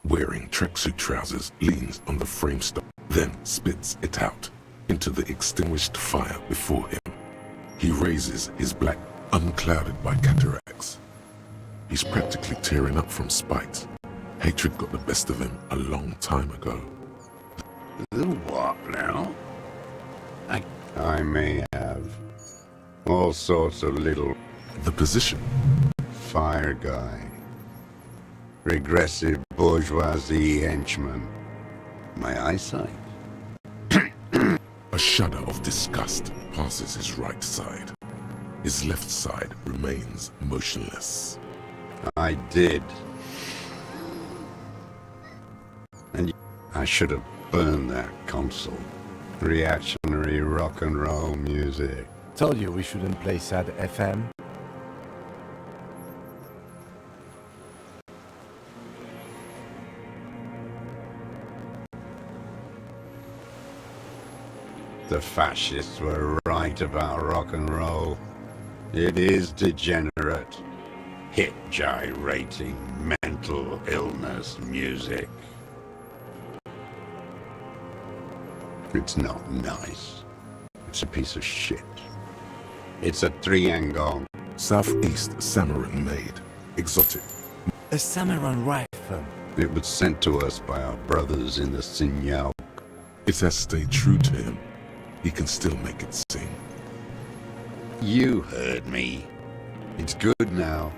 wearing tracksuit trousers, leans on the frame stop, then spits it out into the extinguished fire before him. He raises his black, unclouded by cataracts. He's practically tearing up from spite. Hatred got the best of him a long time ago. The what now? I may have all sorts of little... The position. Fire guy. Regressive bourgeoisie henchman. My eyesight? A shudder of disgust passes his right side. His left side remains motionless. I did. And I should have burned that console. Reactionary rock and roll music. Told you we shouldn't play sad FM. The fascists were right about rock and roll. It is degenerate, hip gyrating, mental illness music. It's not nice. It's a piece of shit. It's a triangle. Southeast Samaran made. Exotic. A Samaran rifle. It was sent to us by our brothers in the Sinyao. It has stayed true to him. He can still make it sing. You heard me. It's good now,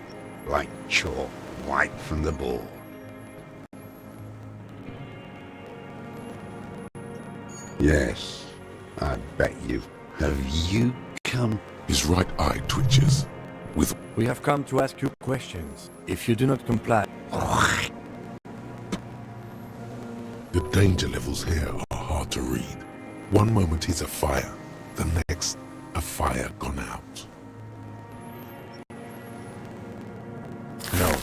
like chalk wiped from the board. Yes, I bet you. Have you come? His right eye twitches. With We have come to ask you questions. If you do not comply... the danger levels here are hard to read. One moment he's a fire, the next, a fire gone out. No.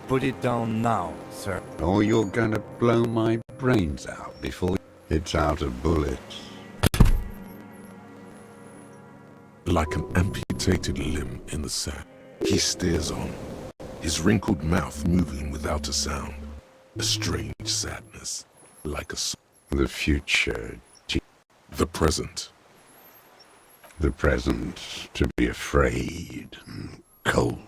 Put it down now, sir. Or you're gonna blow my brains out before it's out of bullets. Like an amputated limb in the sand, he stares on, his wrinkled mouth moving without a sound. A strange sadness, like a The future. The present. The present to be afraid and cold.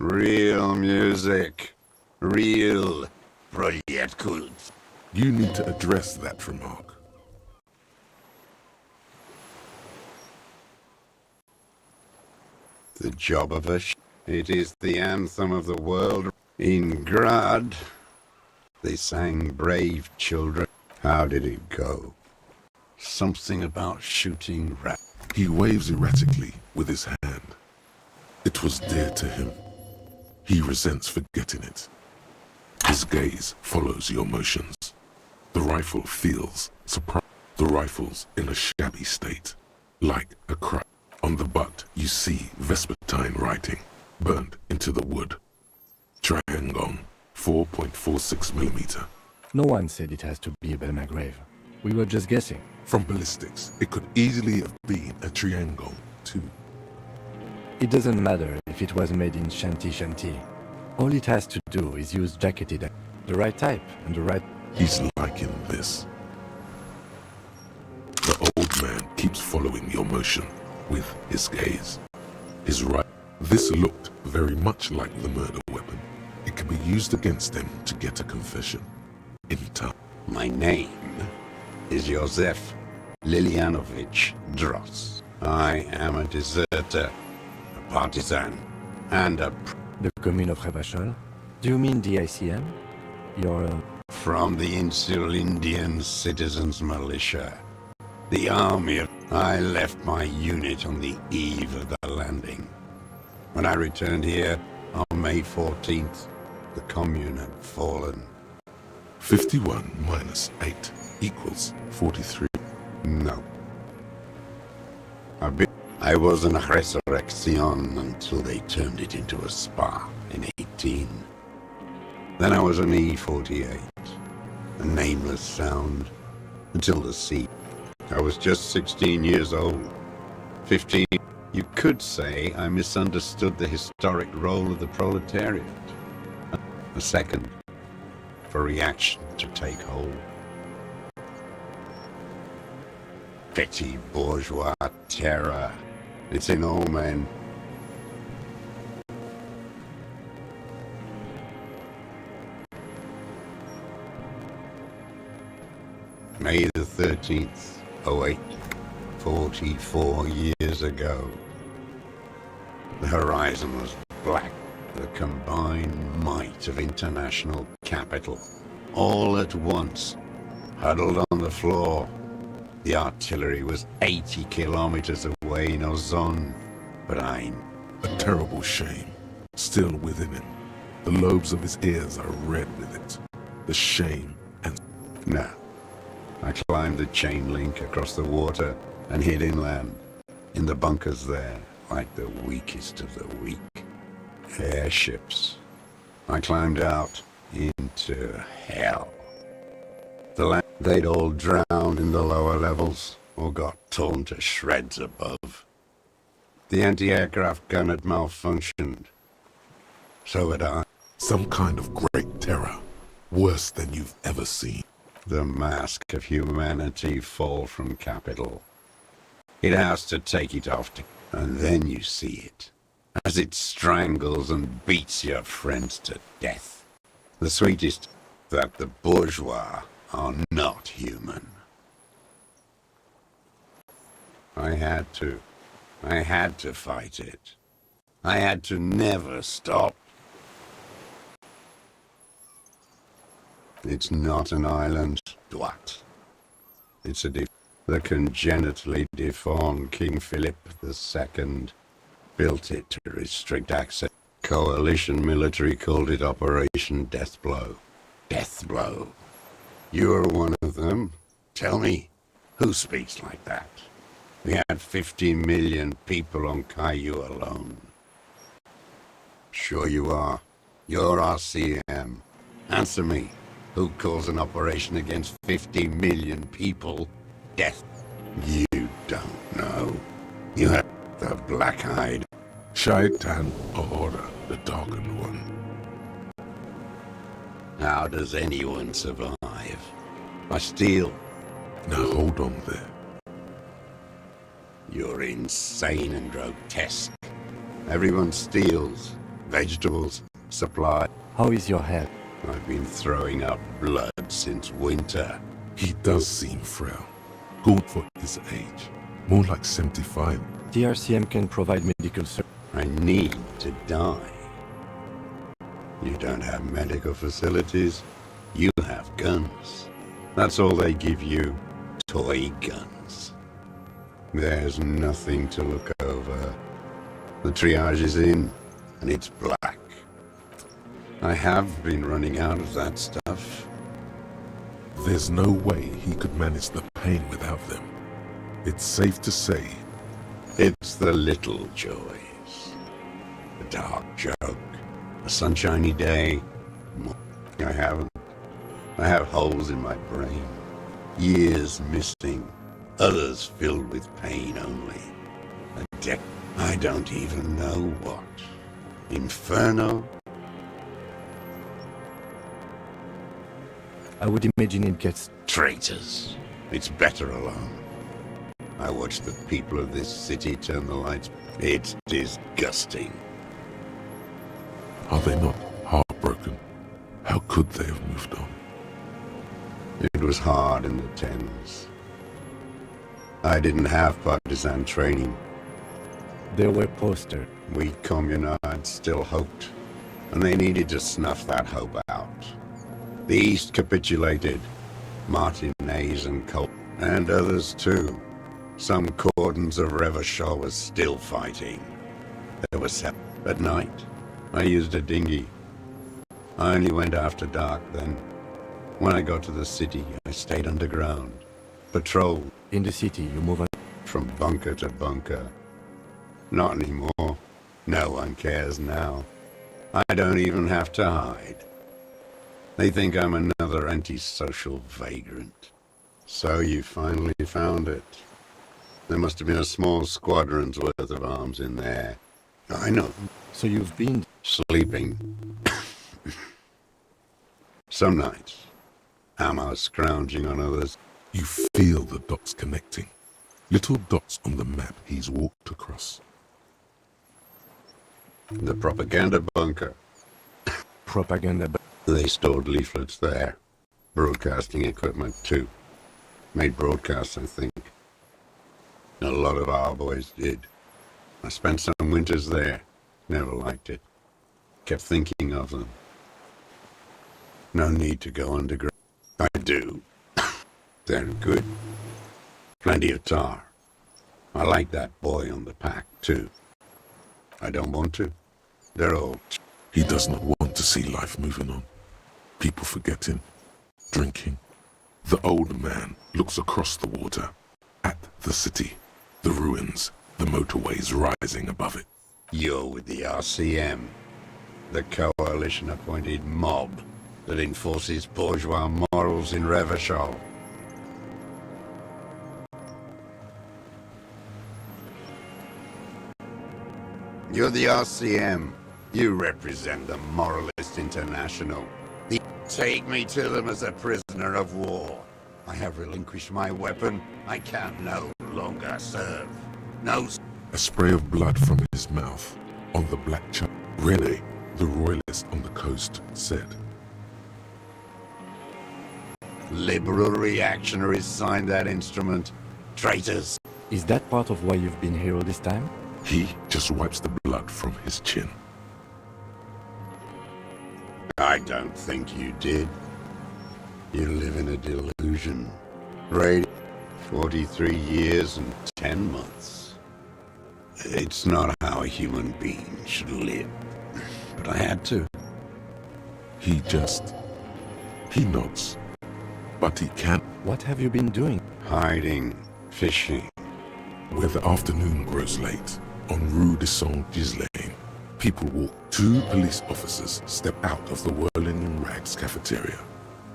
Real music. Real Projektkult. You need to address that remark. The job of a It is the anthem of the world. In Grad, they sang Brave Children. How did it go? Something about shooting rat. He waves erratically with his hand. It was dear to him. He resents forgetting it. His gaze follows your motions. The rifle feels surprised. The rifle's in a shabby state, like a crack. On the butt, you see Vespertine writing, burned into the wood. Triangon, 4.46mm. No one said it has to be a Belmagrave. We were just guessing. From ballistics, it could easily have been a Triangon, too. It doesn't matter if it was made in Shanty Shanty. All it has to do is use jacketed, the right type and the right... He's liking this. The old man keeps following your motion with his gaze. His right. This looked very much like the murder weapon. It can be used against him to get a confession. In time. My name is Josef Lilianovich Dross. I am a deserter, a partisan, and a... The Commune of Revachol? Do you mean the ICM? You're From the Insular Indian Citizens Militia. The army. I left my unit on the eve of the landing. When I returned here on May 14th, the commune had fallen. 51 minus 8 equals 43. No. I was an resurrection until they turned it into a spa in 18. Then I was an E48, a nameless sound, until the sea. I was just 16 years old. 15. You could say I misunderstood the historic role of the proletariat. A second, for reaction to take hold. Petty bourgeois terror. It's in all men. May the 13th, 08, 44 years ago. The horizon was black, the combined might of international capital. All at once, huddled on the floor. The artillery was 80 kilometers away in Ozon, but I'm... A terrible shame, still within him. The lobes of his ears are red with it. The shame and... No. I climbed the chain link across the water and hid inland, in the bunkers there, like the weakest of the weak. Airships. I climbed out into hell. The land, they'd all drowned in the lower levels, or got torn to shreds above. The anti-aircraft gun had malfunctioned. So had I. Some kind of great terror, worse than you've ever seen. The mask of humanity fall from capital. It has to take it off, and then you see it, as it strangles and beats your friends to death. The sweetest, that the bourgeois are not human. I had to fight it. I had to never stop. It's not an island, Dwat. It's the congenitally deformed King Philip II built it to restrict access. Coalition military called it Operation Deathblow. Deathblow. You're one of them. Tell me, who speaks like that? We had 50 million people on Caillou alone. Sure you are. You're RCM. Answer me. Who calls an operation against 50 million people death? You don't know. You have the black-eyed Shaitan Ahura, the darkened one. How does anyone survive? By steal. Now hold on there. You're insane and grotesque. Everyone steals. Vegetables, supply. How is your head? I've been throwing up blood since winter. He does seem frail. Good for his age. More like 75. TRCM can provide medical service. I need to die. You don't have medical facilities. You have guns. That's all they give you. Toy guns. There's nothing to look over. The triage is in, and it's black. I have been running out of that stuff. There's no way he could manage the pain without them. It's safe to say. It's the little joys. A dark joke. A sunshiny day. I have holes in my brain. Years missing. Others filled with pain only. I don't even know what. Inferno? I would imagine it gets... Traitors. It's better alone. I watch the people of this city turn the lights. It's disgusting. Are they not heartbroken? How could they have moved on? It was hard in the tens. I didn't have partisan training. There were posters. We communards still hoped, and they needed to snuff that hope out. The East capitulated. Martinez and Colt, and others too. Some cordons of Revachol was still fighting. There were 7. At night, I used a dinghy. I only went after dark then. When I got to the city, I stayed underground. Patrolled. In the city, you move on. From bunker to bunker. Not anymore. No one cares now. I don't even have to hide. They think I'm another antisocial vagrant. So you finally found it. There must have been a small squadron's worth of arms in there. I know. So you've been... Sleeping. Some nights. Ammo scrounging on others. You feel the dots connecting. Little dots on the map he's walked across. The propaganda bunker. Propaganda... They stored leaflets there. Broadcasting equipment, too. Made broadcasts, I think. A lot of our boys did. I spent some winters there. Never liked it. Kept thinking of them. No need to go underground. I do. They're good. Plenty of tar. I like that boy on the pack, too. I don't want to. They're old. He does not want to see life moving on. People forgetting, drinking. The old man looks across the water, at the city, the ruins, the motorways rising above it. You're with the RCM, the coalition-appointed mob that enforces bourgeois morals in Revachol. You're the RCM. You represent the Moralist International. Take me to them as a prisoner of war. I have relinquished my weapon. I can no longer serve. No. A spray of blood from his mouth on the black chap. Rene, the royalist on the coast, said. Liberal reactionaries signed that instrument. Traitors. Is that part of why you've been here all this time? He just wipes the blood from his chin. I don't think you did. You live in a delusion. Right? 43 years and 10 months. It's not how a human being should live. But I had to. He nods. But he can't. What have you been doing? Hiding. Fishing. Where the afternoon grows late, on Rue de Saint-Ghislain, people walk. 2 police officers step out of the Whirling in Rags cafeteria.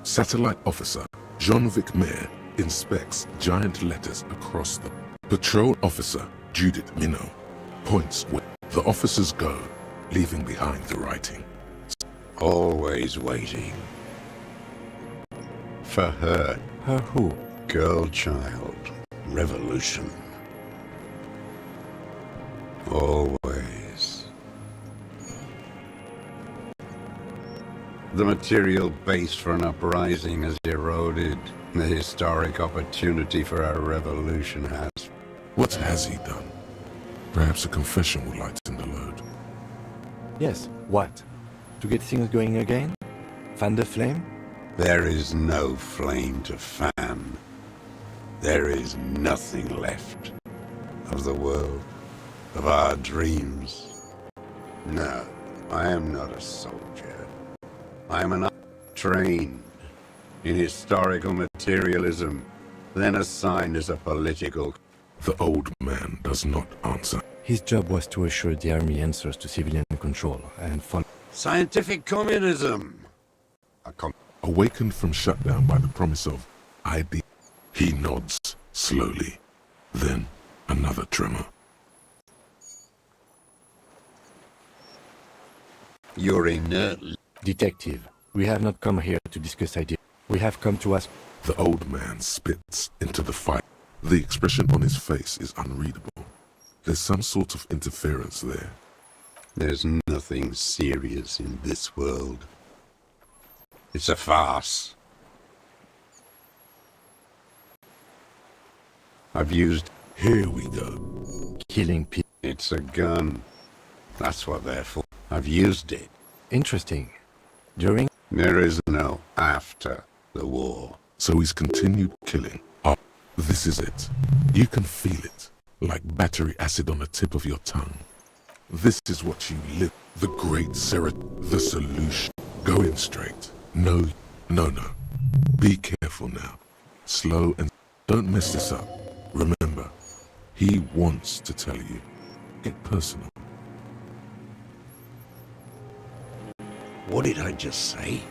Satellite officer Jean-Vic Mayer inspects giant letters across the... Patrol officer Judith Minot points where the officers go, leaving behind the writing. Always waiting. For her. Her who? Girl child. Revolution. Always. The material base for an uprising has eroded. The historic opportunity for our revolution has. What has he done? Perhaps a confession will lighten the load. Yes, what? To get things going again? Fan the flame? There is no flame to fan. There is nothing left of the world, of our dreams. No, I am not a soldier. I am an trained in historical materialism, then assigned as a political... The old man does not answer. His job was to assure the army answers to civilian control and follow... Scientific communism! Awakened from shutdown by the promise of ID, he nods slowly. Then another tremor. You're inert. Detective, we have not come here to discuss ideas. We have come to ask... The old man spits into the fire. The expression on his face is unreadable. There's some sort of interference there. There's nothing serious in this world. It's a farce. I've used... Here we go. Killing people. It's a gun. That's what they're for. I've used it. Interesting. During... There is no after the war. So he's continued killing. Oh, this is it. You can feel it, like battery acid on the tip of your tongue. This is what you live. The great the solution. Go in straight. No. Be careful now. Slow and don't mess this up. Remember, he wants to tell you. Get personal. What did I just say?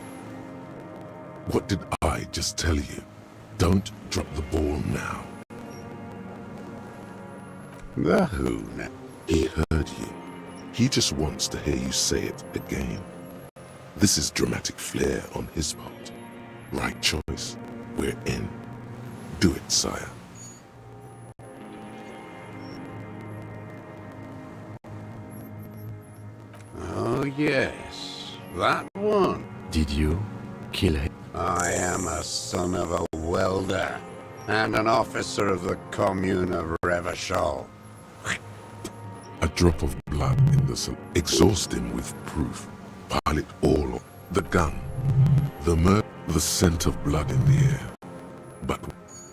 What did I just tell you? Don't drop the ball now. The who now? He heard you. He just wants to hear you say it again. This is dramatic flair on his part. Right choice. We're in. Do it, sire. Oh yes, that one. Did you kill him? I am a son of a welder and an officer of the commune of Revachol. A drop of blood in the sun. Exhaust him with proof. Pile it all on. The gun. The scent of blood in the air. But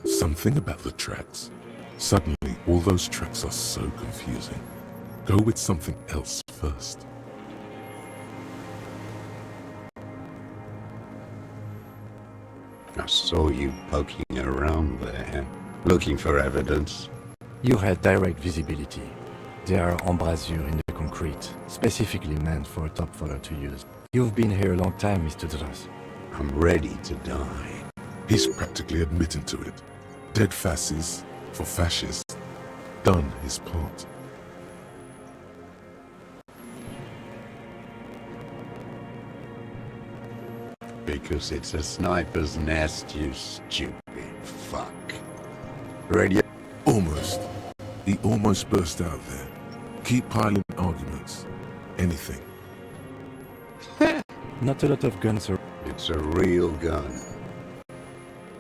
something about the tracks. Suddenly, all those tracks are so confusing. Go with something else first. I saw you poking around there, looking for evidence. You had direct visibility. There are embrasures in the concrete, specifically meant for a top follower to use. You've been here a long time, Mr. Dross. I'm ready to die. He's practically admitting to it. Dead fascists for fascists. Done his part. Because it's a sniper's nest, you stupid fuck. Ready? Almost. He almost burst out there. Keep piling arguments. Anything. Not a lot of guns are... It's a real gun.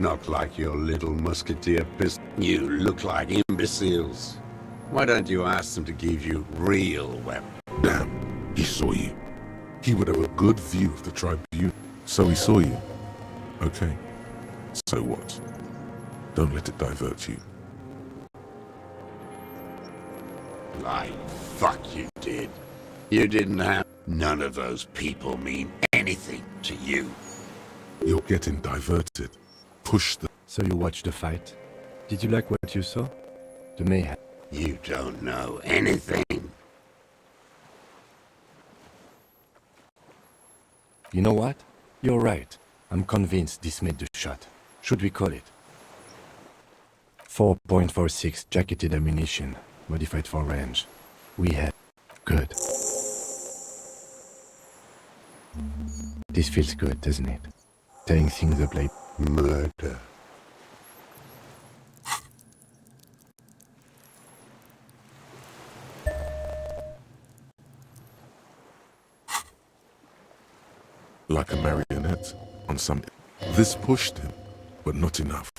Not like your little musketeer pistol. You look like imbeciles. Why don't you ask them to give you real weapons? Damn, he saw you. He would have a good view of the tribune. So he saw you. Okay. So what? Don't let it divert you. Like, fuck you did. You didn't have... None of those people mean anything to you. You're getting diverted. Push the... So you watched the fight? Did you like what you saw? The mayhem. You don't know anything. You know what? You're right. I'm convinced this made the shot. Should we call it? 4.46 jacketed ammunition, modified for range. We had... Good. This feels good, doesn't it? Tearing things up like... Murder. Like a marionette on some... This pushed him, but not enough.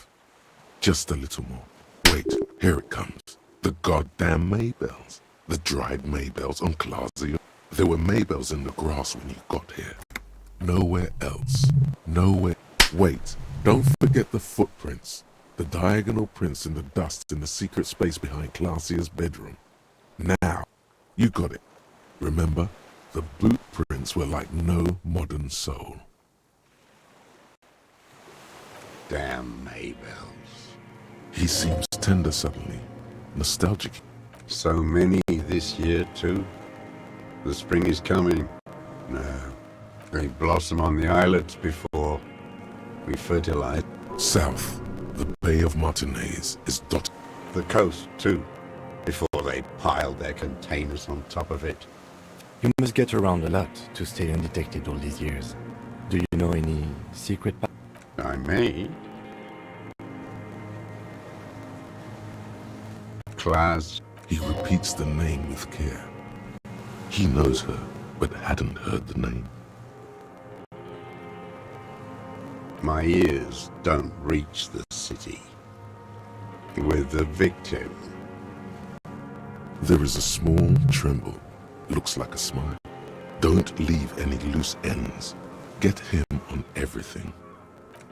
Just a little more. Wait, here it comes. The goddamn Maybells. The dried Maybells on Clausia. There were Maybells in the grass when you got here. Nowhere else. Nowhere. Wait, don't forget the footprints. The diagonal prints in the dust in the secret space behind Clausia's bedroom. Now, you got it. Remember? The boot prints were like no modern soul. Damn Maybells. He seems tender suddenly. Nostalgic. So many this year, too. The spring is coming. No. They blossom on the islets before we fertilize. South, the Bay of Martinez is dotted. The coast, too. Before they pile their containers on top of it. You must get around a lot to stay undetected all these years. Do you know any secret I may. Class. He repeats the name with care. He knows her, but hadn't heard the name. My ears don't reach the city. With the victim. There is a small tremble. Looks like a smile. Don't leave any loose ends. Get him on everything.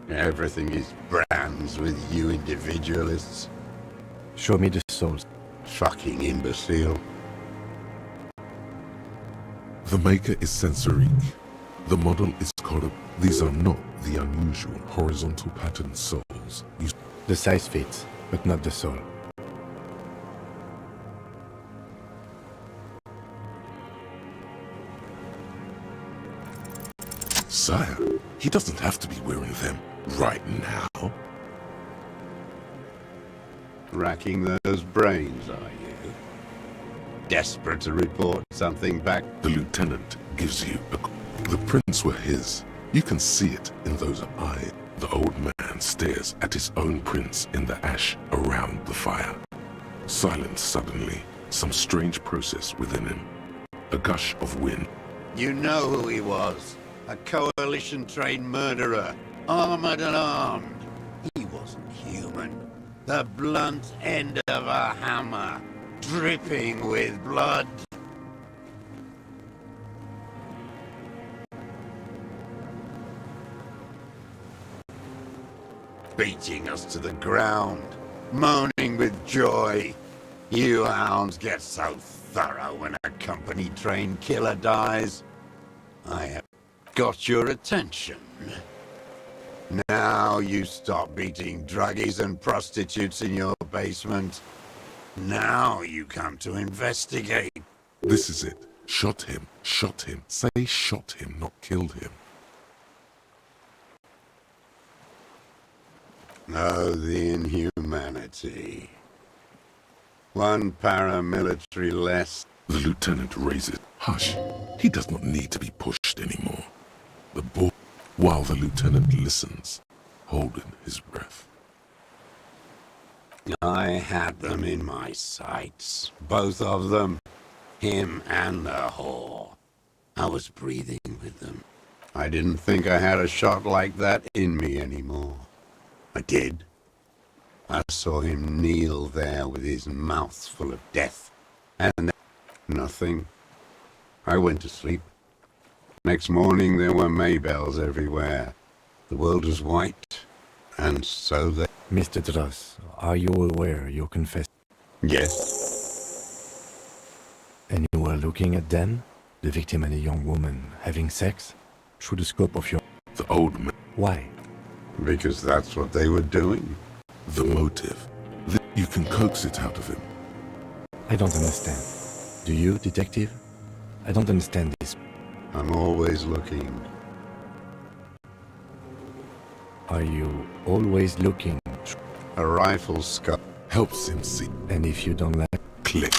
Everything is brands with you individualists. Show me the souls. Fucking imbecile. The maker is Sensorique. The model is called. These are not the unusual horizontal pattern souls. The size fits, but not the soul. Sire, he doesn't have to be wearing them right now. Racking those brains, are you? Desperate to report something back? The lieutenant gives you The prints were his. You can see it in those eyes. The old man stares at his own prints in the ash around the fire. Silence suddenly, some strange process within him. A gush of wind. You know who he was. A coalition-trained murderer. Armored and armed. He wasn't human. The blunt end of a hammer. Dripping with blood. Beating us to the ground. Moaning with joy. You hounds get so thorough when a company-trained killer dies. I have got your attention. Now you stop beating druggies and prostitutes in your basement. Now you come to investigate. This is it. Shot him. Shot him. Say shot him, not killed him. Oh, the inhumanity. One paramilitary less. The lieutenant raises. Hush. He does not need to be pushed anymore. The boy, while the lieutenant listens, holding his breath. I had them in my sights. Both of them. Him and the whore. I was breathing with them. I didn't think I had a shot like that in me anymore. I did. I saw him kneel there with his mouth full of death. And nothing. I went to sleep. Next morning there were Maybells everywhere. The world was white. And so they... Mr. Dross, are you aware you confessed? Yes. And you were looking at them, the victim and a young woman, having sex, through the scope of your... The old man. Why? Because that's what they were doing. The motive. You can coax it out of him. I don't understand. Do you, detective? I don't understand this. I'm always looking. Are you always looking? A rifle scope Helps him see. And if you don't like, Click.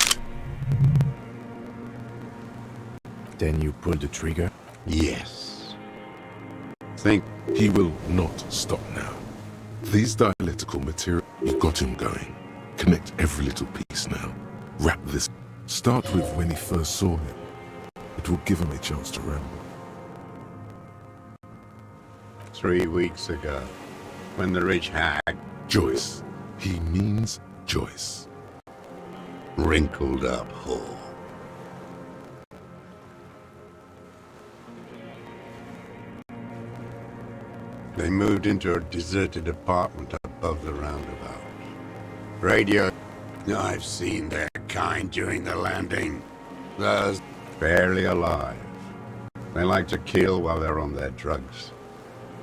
then you pull the trigger? Yes. Think. He will not stop now. These dialectical material, you got him going. Connect every little piece now. Wrap this. Start with when he first saw him. It will give him a chance to ramble. 3 weeks ago, when the rich hag Joyce. He means Joyce. wrinkled up whore. They moved into a deserted apartment above the roundabout. Radio. I've seen their kind during the landing. Those barely alive. They like to kill while they're on their drugs.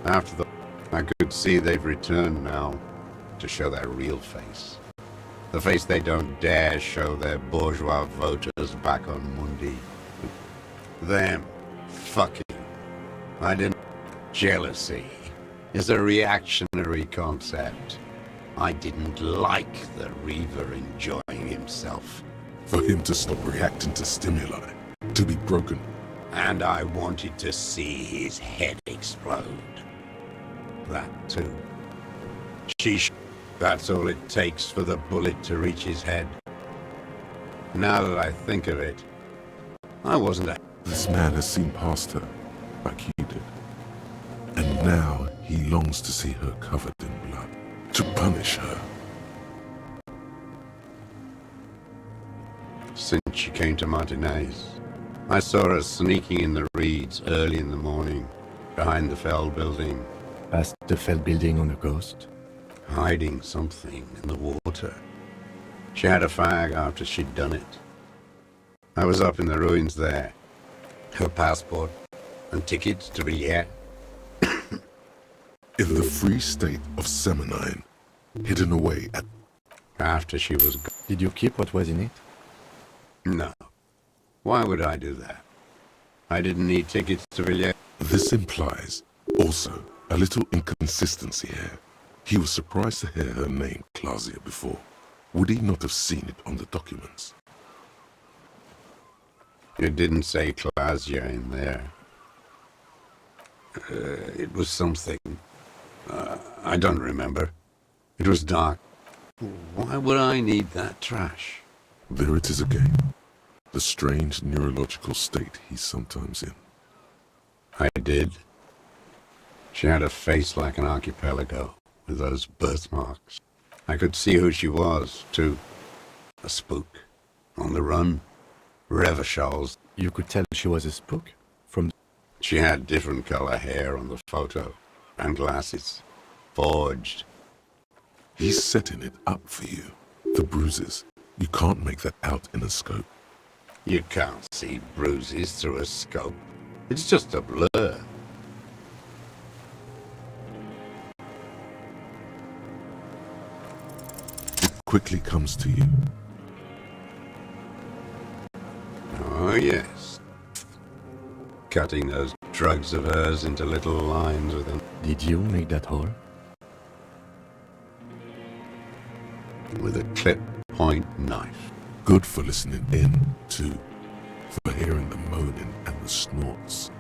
After the... I could see they've returned now to show their real face. The face they don't dare show their bourgeois voters back on Mundi. Them. Fucking. I didn't... Jealousy is a reactionary concept. I didn't like the Reaver enjoying himself. For him to stop reacting to stimuli. To be broken. And I wanted to see his head explode. That too. That's all it takes for the bullet to reach his head. Now that I think of it, I wasn't a... This man has seen past her, like you did. And now he longs to see her covered in blood. To punish her. Since she came to Martinez, I saw her sneaking in the reeds early in the morning, behind the Fell building, Past the Fell building on the coast? hiding something in the water. She had a fag after she'd done it. I was up in the ruins there. Her passport and tickets to Riviere. In the free state of Seminine. Hidden away at... After she was gone. Did you keep what was in it? No. Why would I do that? I didn't need tickets to Riviere. This implies, also, a little inconsistency here. He was surprised to hear her name Clausia before. Would he not have seen it on the documents? It didn't say Klasia in there. It was something. I don't remember. It was dark. Why would I need that trash? There it is again. The strange neurological state he's sometimes in. I did. She had a face like an archipelago, with those birthmarks. I could see who she was, too. A spook. On the run. Revachals. You could tell she was a spook? From... She had different color hair on the photo. And glasses. Forged. He's setting it up for you. The bruises. You can't make that out in a scope. You can't see bruises through a scope. It's just a blur. It quickly comes to you. Oh, yes. Cutting those drugs of hers into little lines with an... Did you make that hole? with a clip-point knife. Good for listening in, too. For hearing the moaning and the snorts.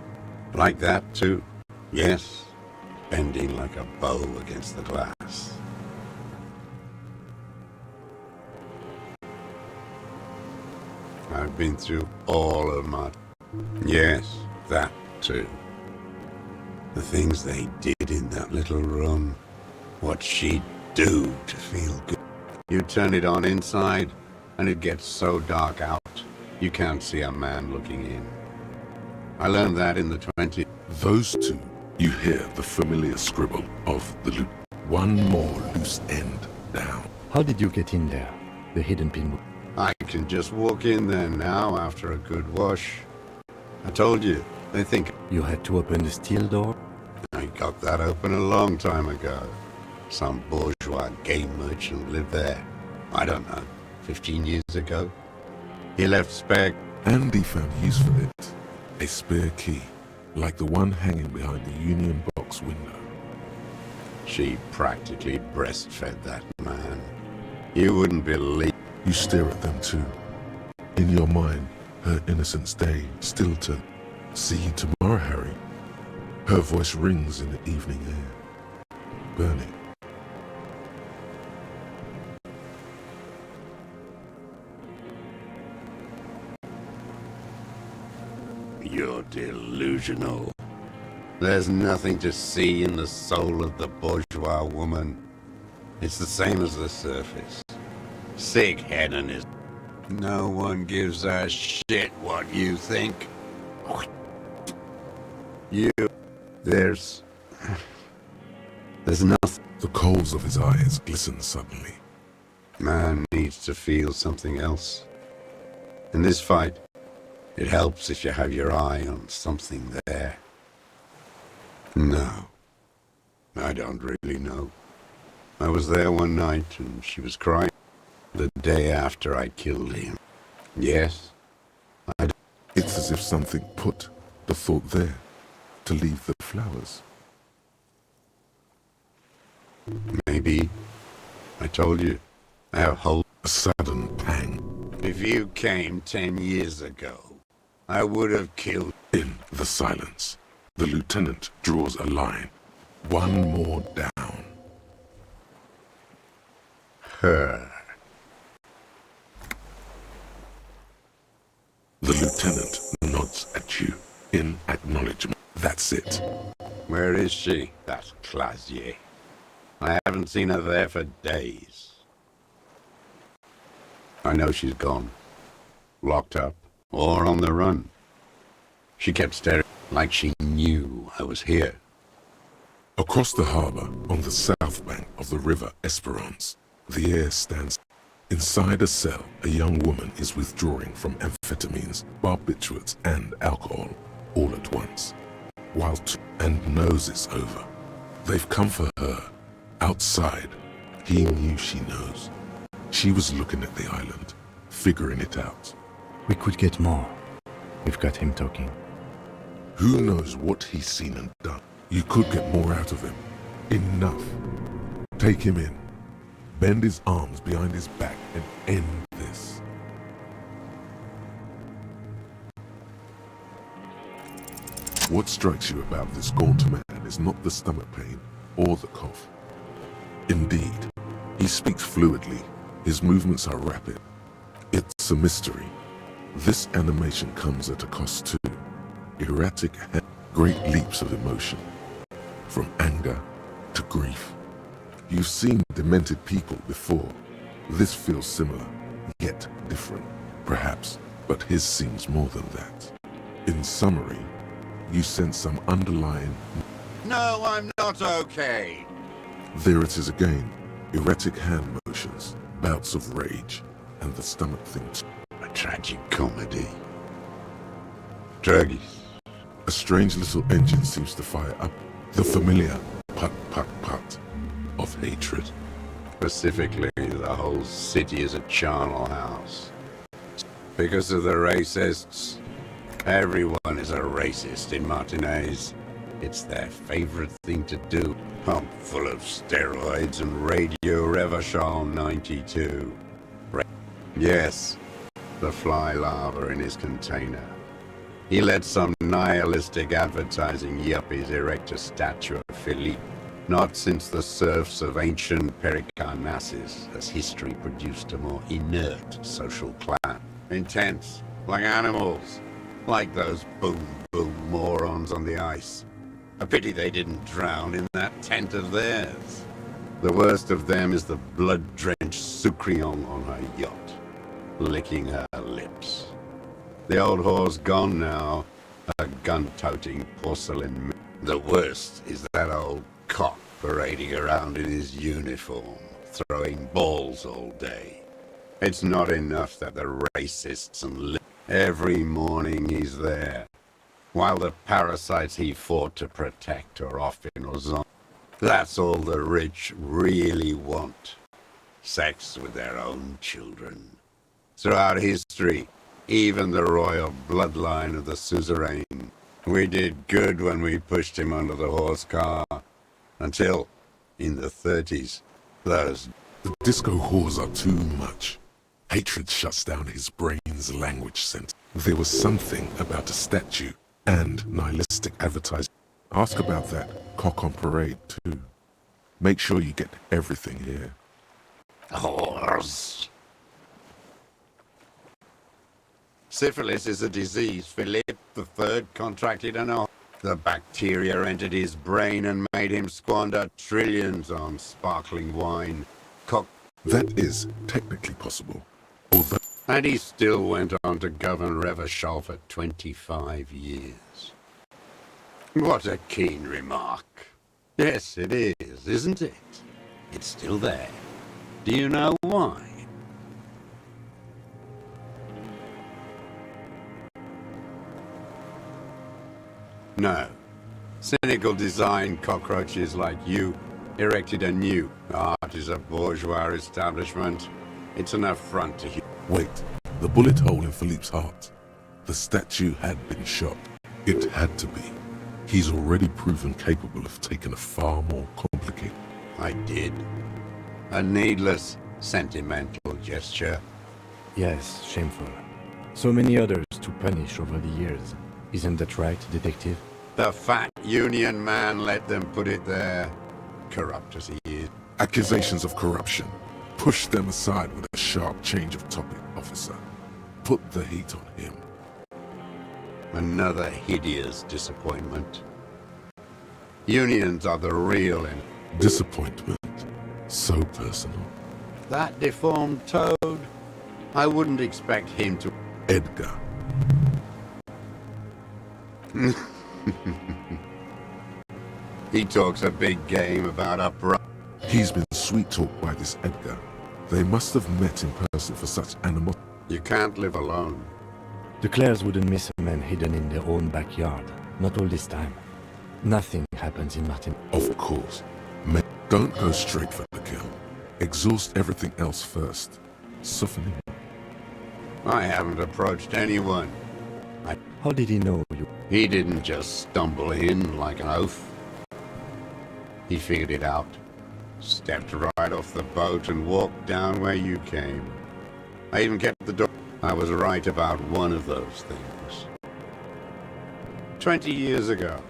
Like that, too? Yes. Bending like a bow against the glass. I've been through all of my... Yes, that, too. The things they did in that little room. What she'd do to feel good. You turn it on inside, and it gets so dark out, you can't see a man looking in. I learned that in the 20s. Those two, you hear the familiar scribble of the loop. One more loose end down. How did you get in there? The hidden pin... I can just walk in there now after a good wash. I told you, they think... You had to open the steel door? I got that open a long time ago. Some bourgeois game merchant lived there. I don't know, 15 years ago. He left spare... Andy found use for it. A spare key, like the one hanging behind the Union Box window. She practically breastfed that man. You wouldn't believe... You stare at them too. In your mind, her innocence day still to... See you tomorrow, Harry. Her voice rings in the evening air. Bernie. You're delusional. There's nothing to see in the soul of the bourgeois woman. It's the same as the surface. Sick head and his... No one gives a shit what you think. There's nothing. The coals of his eyes glisten suddenly. Man needs to feel something else. In this fight, it helps if you have your eye on something there. No. I don't really know. I was there one night and she was crying the day after I killed him. Yes. It's as if something put the thought there to leave the flowers. Maybe. I told you. I have hope. A sudden pang. If you came 10 years ago, I would have killed... In the silence, the lieutenant draws a line. One more down. her. The lieutenant nods at you in acknowledgement. That's it. Where is she? That Clasier. I haven't seen her there for days. I know she's gone. Locked up, or on the run. She kept staring like she knew I was here. Across the harbour, on the south bank of the river Esperance, the air stands. Inside a cell, a young woman is withdrawing from amphetamines, barbiturates and alcohol, all at once. While and knows it's over. They've come for her. Outside, he knew she knows. She was looking at the island, figuring it out. We could get more. We've got him talking. Who knows what he's seen and done? You could get more out of him. Enough. Take him in. bend his arms behind his back and end this. What strikes you about this gaunt man is not the stomach pain or the cough. Indeed, he speaks fluidly. His movements are rapid. It's a mystery. This animation comes at a cost too. Erratic, great leaps of emotion. From anger to grief. You've seen demented people before. This feels similar, yet different, perhaps, but his seems more than that. In summary, you sense some underlying... No, I'm not okay. There it is again. Erratic hand motions, bouts of rage, and the stomach things. A tragic comedy. Druggies. A strange little engine seems to fire up. The familiar put of hatred. Specifically, the whole city is a charnel house. Because of the racists. Everyone is a racist in Martinez. It's their favorite thing to do. Pump full of steroids and Radio Revachol 92. Yes, the fly larva in his container. He let some nihilistic advertising yuppies erect a statue of Philippe. Not since the serfs of ancient Pericarnassus has history produced a more inert social class. Intense, like animals. Like those boom morons on the ice. A pity they didn't drown in that tent of theirs. The worst of them is the blood-drenched Sucrion on her yacht, licking her lips. The old whore's gone now, a gun-toting porcelain. The worst is that old cock parading around in his uniform, throwing balls all day. It's not enough that the racists and every morning he's there, while the parasites he fought to protect are off in Ozon. That's all the rich really want. Sex with their own children. Throughout history, even the royal bloodline of the suzerain, we did good when we pushed him under the horse car. Until, in the 30s, those... The disco whores are too much. Hatred shuts down his brain's language center. There was something about a statue and nihilistic advertising. Ask about that cock on parade too. Make sure you get everything here. Whores. Syphilis is a disease Philip III contracted and all. The bacteria entered his brain and made him squander trillions on sparkling wine. That is technically possible. Although... And he still went on to govern Revachol for 25 years. What a keen remark. Yes, it is, isn't it? It's still there. Do you know why? No. Cynical design cockroaches like you erected a new art is a bourgeois establishment. It's an affront to Wait, the bullet hole in Philippe's heart. The statue had been shot. It had to be. He's already proven capable of taking a far more complicated... I did. A needless, sentimental gesture. Yes, shameful. So many others to punish over the years. Isn't that right, detective? The fat union man let them put it there. Corrupt as he is. Accusations of corruption. Push them aside with a sharp change of topic, officer. Put the heat on him. Another hideous disappointment. Unions are the real and... Disappointment. So personal. That deformed toad? I wouldn't expect him to... Edgar. He talks a big game about upright... He's been sweet-talked by this Edgar. They must have met in person for such animosity. You can't live alone. The Clares wouldn't miss a man hidden in their own backyard. Not all this time. Nothing happens in Martin. Of course. Men, don't go straight for the kill. Exhaust everything else first. Soften him. I haven't approached anyone. How did he know you? He didn't just stumble in like an oaf. He figured it out. Stepped right off the boat and walked down where you came. I even kept the door. I was right about one of those things. 20 years ago,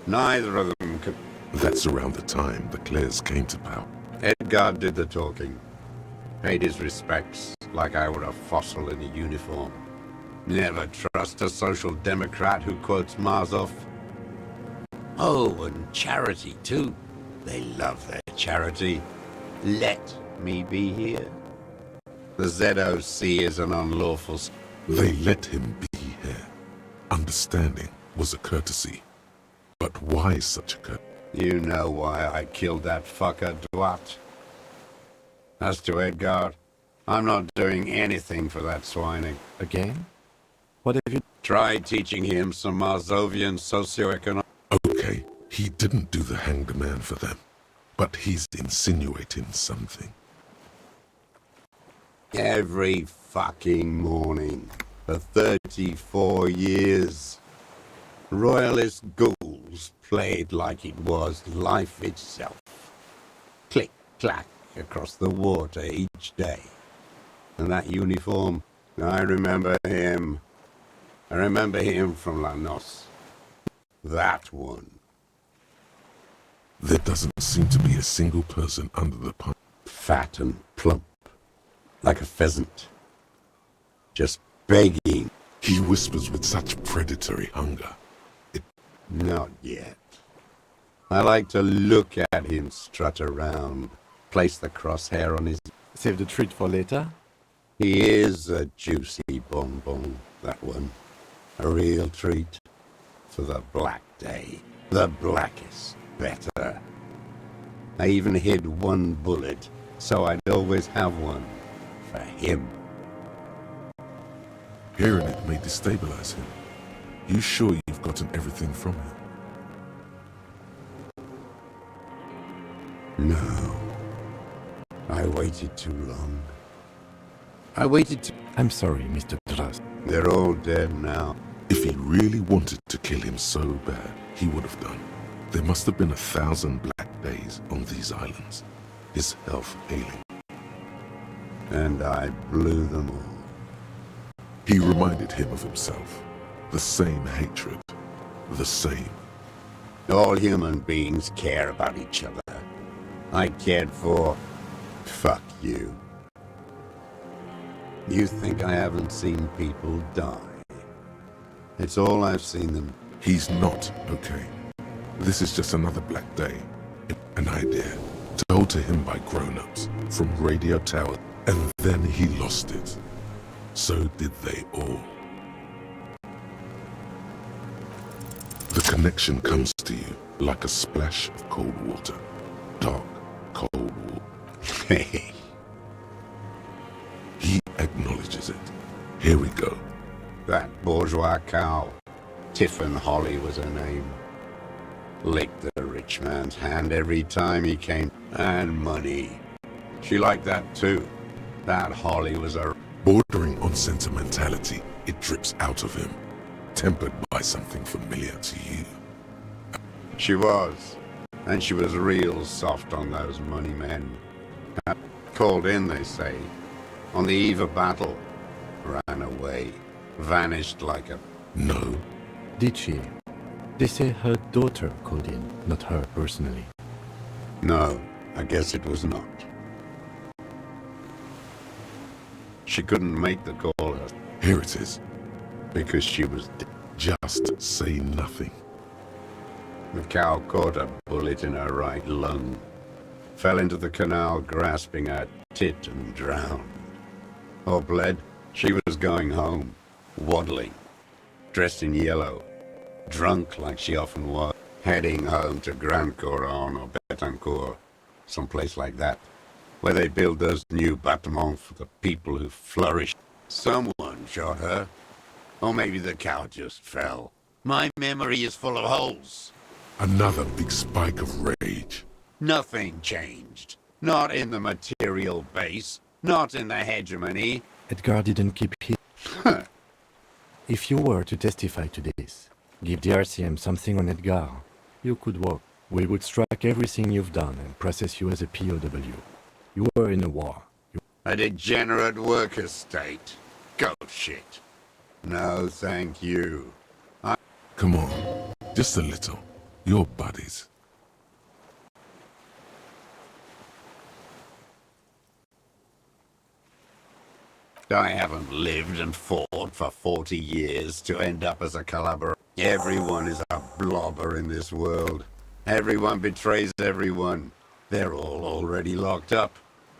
neither of them could... That's around the time the Clares came to power. Edgar did the talking. Paid his respects like I were a fossil in a uniform. Never trust a social democrat who quotes Marzoff. Oh, and charity too. They love their charity. Let me be here. The ZOC is an unlawful... They let him be here. Understanding was a courtesy. But why such a courtesy? You know why I killed that fucker, Dwight. As to Edgar, I'm not doing anything for that swining. Again? What have you... Try teaching him some Marzovian socioeconomic... Okay, he didn't do the hanged man for them. But he's insinuating something. Every fucking morning for 34 years. Royalist ghouls played like it was life itself. Click, clack across the water each day. And that uniform, I remember him. I remember him from La Noce. That one. There doesn't seem to be a single person under the pine. Fat and plump. Like a pheasant. Just begging. He whispers with such predatory hunger. Not yet. I like to look at him strut around. Place the crosshair on his... Save the treat for later? He is a juicy bonbon, that one. A real treat. For the black day. The blackest better. I even hid one bullet, so I'd always have one. For him. Hearing it may destabilize him. You sure you've gotten everything from him? No. I waited too long. I waited too... I'm sorry, Mr. Trust. They're all dead now. If he really wanted to kill him so bad, he would have done. There must have been 1,000 black days on these islands. His health ailing. And I blew them all. He reminded him of himself. The same hatred. The same. All human beings care about each other. I cared for... Fuck you. You think I haven't seen people die? It's all I've seen them... He's not okay. This is just another black day. An idea, told to him by grown-ups, from radio towers, and then he lost it. So did they all. The connection comes to you like a splash of cold water. Dark, cold water. He acknowledges it. Here we go. That bourgeois cow. Tiffin Holly was her name. Licked the rich man's hand every time he came. And money. She liked that too. That Holly was a... Bordering on sentimentality, it drips out of him. Tempered by something familiar to you. She was. And she was real soft on those money men. Called in, they say. On the eve of battle. Ran away. Vanished like a... No. Did she? They say her daughter called in, not her personally. No, I guess it was not. She couldn't make the call. Here it is. Because she was dead. Just say nothing. The cow caught a bullet in her right lung. Fell into the canal grasping her tit and drowned. Or bled. She was going home. Waddling. Dressed in yellow. Drunk like she often was. Heading home to Grand Couronne or Betancourt. Someplace like that. Where they build those new bâtiments for the people who flourish. Someone shot her. Or maybe the cow just fell. My memory is full of holes. Another big spike of rage. Nothing changed. Not in the material base. Not in the hegemony. Edgar didn't keep his... If you were to testify to this, give the RCM something on Edgar, you could walk. We would strike everything you've done and process you as a POW. You were in a war. A degenerate worker state. Go shit. No, thank you. Come on, just a little. You're buddies. I haven't lived and fought for 40 years to end up as a collaborator. Everyone is a blobber in this world. Everyone betrays everyone. They're all already locked up.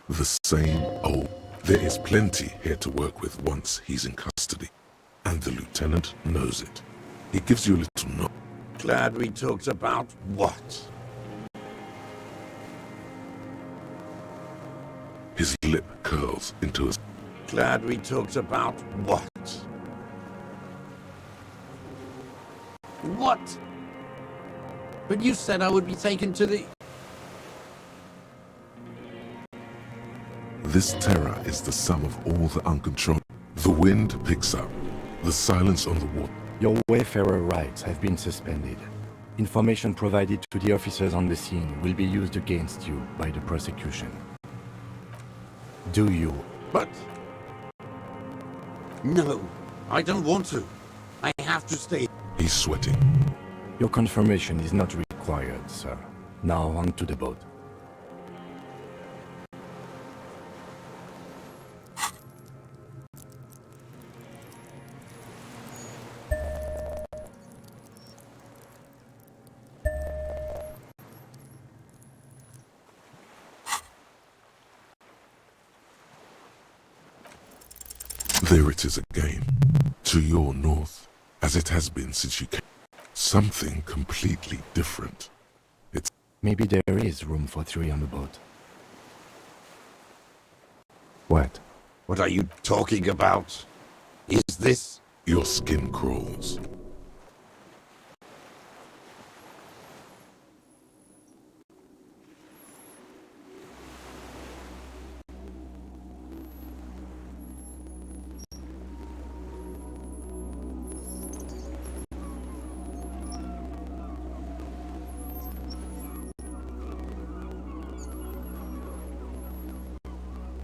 The same old. There is plenty here to work with once he's in custody. And the lieutenant knows it. He gives you a little nod. Glad we talked about what? His lip curls into a... Glad we talked about what? What? But you said I would be taken to the... This terror is the sum of all the uncontrolled. The wind picks up. The silence on the water. Your wayfarer rights have been suspended. Information provided to the officers on the scene will be used against you by the prosecution. Do you? But... No, I don't want to. I have to stay. He's sweating. Your confirmation is not required, sir. Now on to the boat. There it is again, to your north, as it has been since you came. Something completely different. It's... Maybe there is room for 3 on the boat. What? What are you talking about? Is this... Your skin crawls.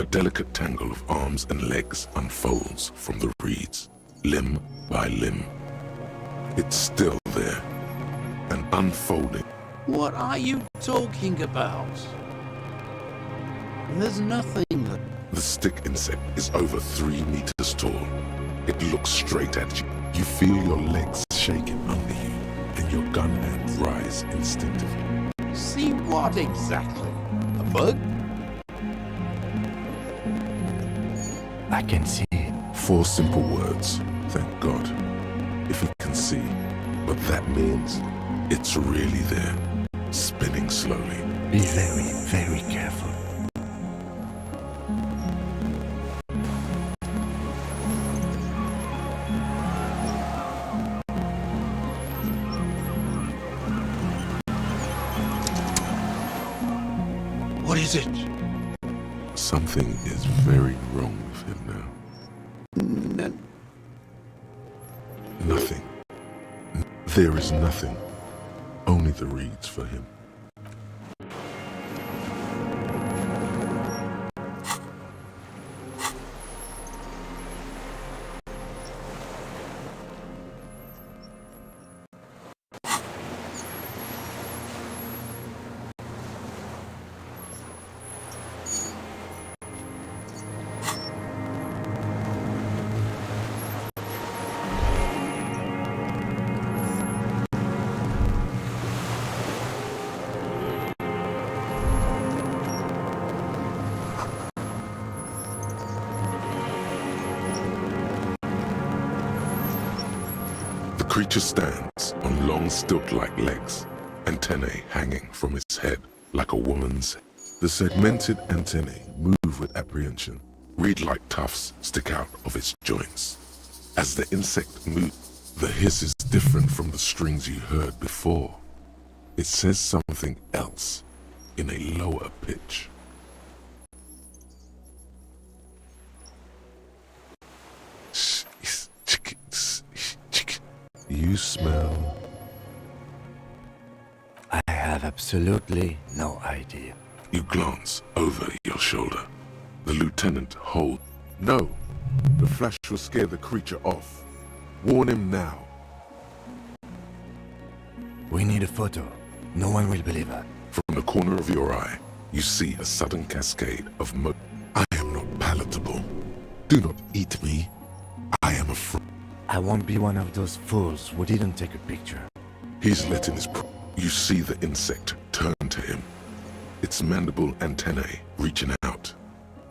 A delicate tangle of arms and legs unfolds from the reeds, limb by limb. It's still there, and unfolding. What are you talking about? There's nothing... The stick insect is over 3 meters tall. It looks straight at you. You feel your legs shaking under you, and your gun hands rise instinctively. See what exactly? A bug? I can see it. 4 simple words, thank God. If he can see, but that means it's really there, spinning slowly. Be very, very careful. What is it? Something is very wrong with him now. Nothing. There is nothing. Only the reeds for him. The creature stands on long stilt-like legs, antennae hanging from its head like a woman's. The segmented antennae move with apprehension. Reed-like tufts stick out of its joints. As the insect moves, the hiss is different from the strings you heard before. It says something else in a lower pitch. You smell... I have Absolutely no idea. You glance over your shoulder. The lieutenant holds. No! The flash will scare the creature off. Warn him now. We need a photo. No one will believe us. From the corner of your eye, you see a sudden cascade of I am not palatable. Do not eat me. I am afraid. I won't be one of those fools who didn't take a picture. He's letting his You see the insect turn to him. Its mandible antennae reaching out.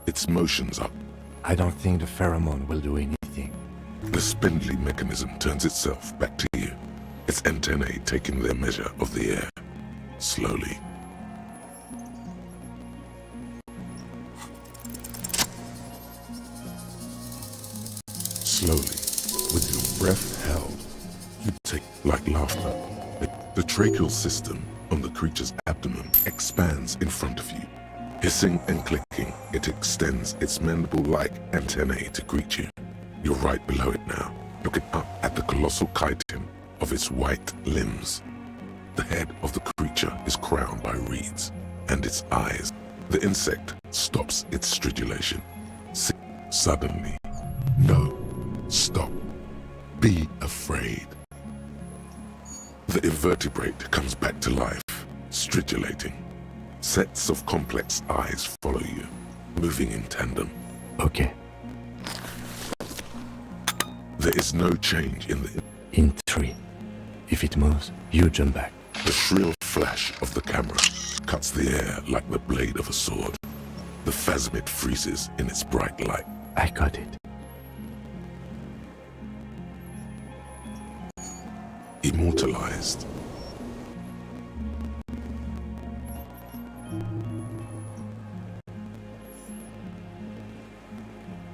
Its motions up. I don't think the pheromone will do anything. The spindly mechanism turns itself back to you. Its antennae taking their measure of the air. Slowly. Slowly, with your breath held, you take like laughter. The tracheal system on the creature's abdomen expands in front of you. Hissing and clicking, it extends its mandible-like antennae to greet you. You're right below it now, looking up at the colossal chitin of its white limbs. The head of the creature is crowned by reeds, and its eyes. The insect stops its stridulation. Suddenly, no, stop, be afraid. The invertebrate comes back to life, stridulating. Sets of complex eyes follow you, moving in tandem. Okay. There is no change in the... In 3. If it moves, you jump back. The shrill flash of the camera cuts the air like the blade of a sword. The phasmid freezes in its bright light. I got it. Immortalized.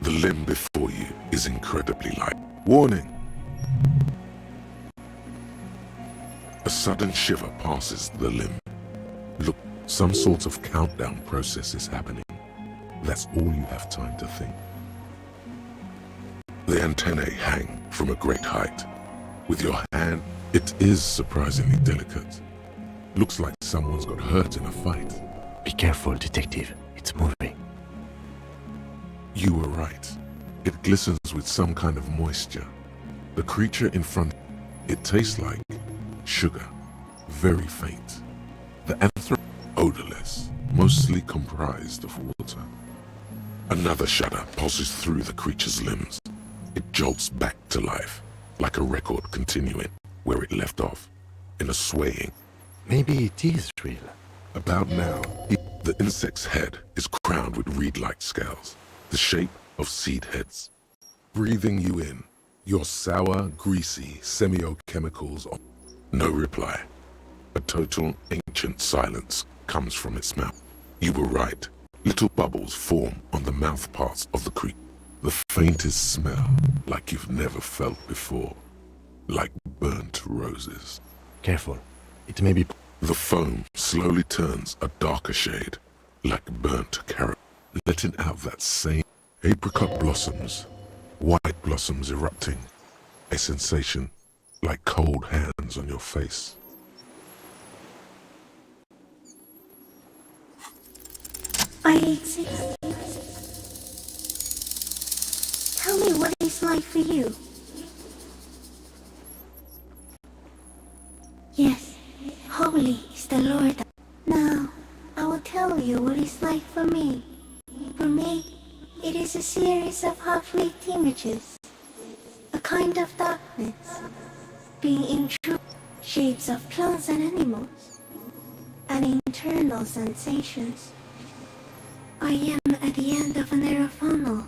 The limb before you is incredibly light. Warning! A sudden shiver passes the limb. Look, some sort of countdown process is happening. That's all you have time to think. The antennae hang from a great height. With your hand, it is surprisingly delicate. Looks like someone's got hurt in a fight. Be careful, detective. It's moving. You were right. It glistens with some kind of moisture. The creature in front, it tastes like sugar, very faint. The odorless, mostly comprised of water. Another shudder pulses through the creature's limbs. It jolts back to life, like a record continuing where it left off, in a swaying. Maybe it is real. About now, the insect's head is crowned with reed-like scales, the shape of seed heads. Breathing you in, your sour, greasy semiochemicals. No reply. A total ancient silence comes from its mouth. You were right. Little bubbles form on the mouth parts of the creature. The faintest smell, like you've never felt before. Like burnt roses. Careful. It may be... The foam slowly turns a darker shade, like burnt carrot, letting out that same apricot blossoms, white blossoms erupting, a sensation like cold hands on your face. I exist. Tell me what it's like for you. Yes, holy is the Lord. Now, I will tell you what it's like for me. For me, it is a series of half-lit images, a kind of darkness, being in true shapes of plants and animals, and internal sensations. I am at the end of a narrow funnel,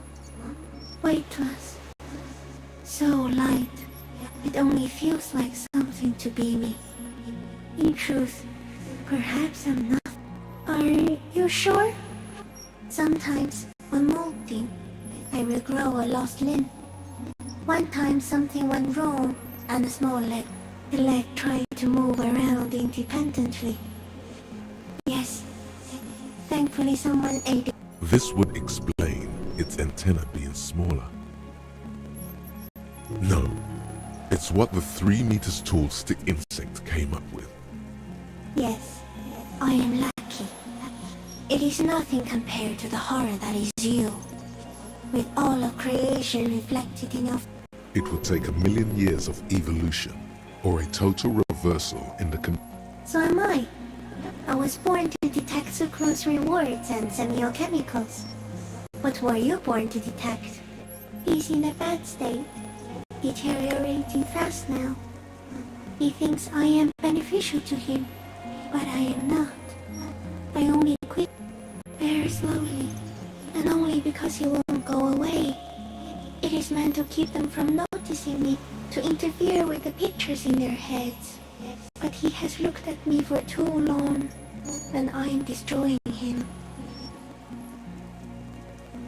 weightless, so light, it only feels like something to be me. In truth, perhaps I'm not. Are you sure? Sometimes, when molting, I will grow a lost limb. One time something went wrong, and a small leg. The leg tried to move around independently. Yes, thankfully someone aided. This would explain its antenna being smaller. No, it's what the 3 meters tall stick insect came up with. Yes, I am lucky. It is nothing compared to the horror that is you. With all of creation reflected in your... It will take 1,000,000 years of evolution, or a total reversal in the So am I. I was born to detect sucrose rewards and semiochemicals. What were you born to detect? He's in a bad state, deteriorating fast now. He thinks I am beneficial to him, but I am not. I only quit very slowly, and only because he won't go away. It is meant to keep them from noticing me, to interfere with the pictures in their heads. But he has looked at me for too long, and I am destroying him.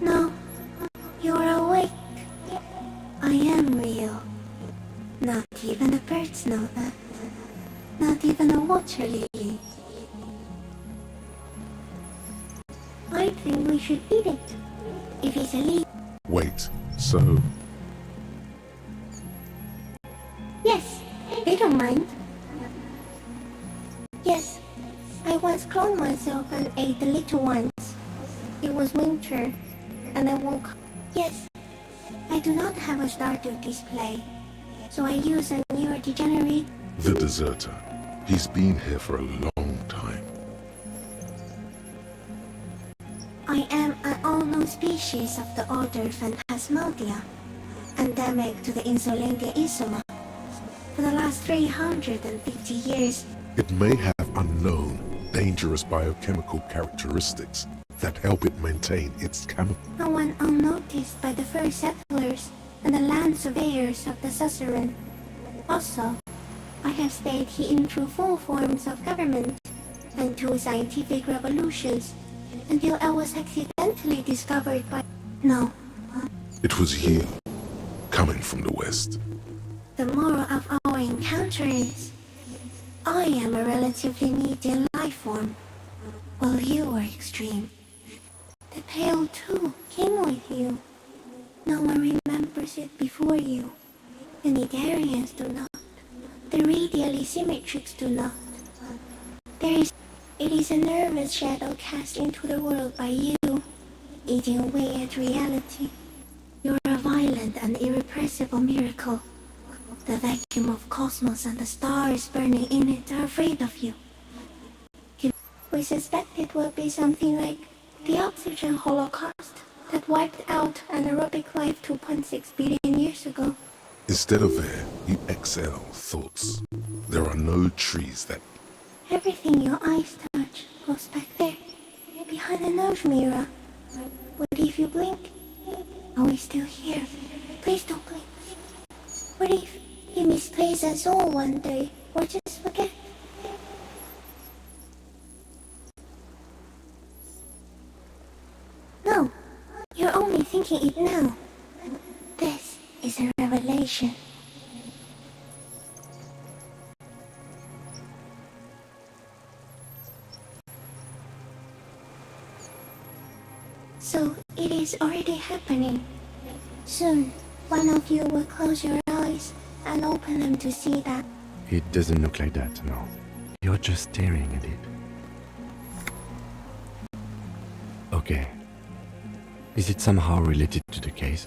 No, you're awake. I am real. Not even the birds know that. Not even a water lily. I think we should eat it. If it's a leaf. Wait, so... Yes, they don't mind. Yes, I once cloned myself and ate the little ones. It was winter, and I woke. Yes, I do not have a starter display, so I use a neurodegenerate. The deserter. He's been here for a long time. I am an unknown species of the order Phantasmadia, endemic to the Insulindia Isoma. For the last 350 years, It may have unknown, dangerous biochemical characteristics that help it maintain its no one unnoticed by the first settlers and the land surveyors of the suzerain. Also, I have stayed hidden through 4 forms of government and 2 scientific revolutions until I was accidentally discovered by... No, It was you, coming from the west. the moral of our encounter is... I am a relatively medium life form, while you are extreme. The Pale too came with you. No one remembers it before you. The Nigerians do not. The radially symmetrics do not. It is a nervous shadow cast into the world by you, eating away at reality. You're a violent and irrepressible miracle. The vacuum of cosmos and the stars burning in it are afraid of you. We suspect it will be something like the oxygen holocaust that wiped out anaerobic life 2.6 billion years ago. Instead of air, you exhale thoughts. There are no trees that... Everything your eyes touch goes back there, behind the nose mirror. What if you blink? Are we still here? Please don't blink. What if you misplace us all one day, or just forget? No, you're only thinking it now. This is a revelation. So it is already happening. Soon, one of you will close your eyes and open them to see that. It doesn't look like that, no. You're just staring at it. Okay. Is it somehow related to the case?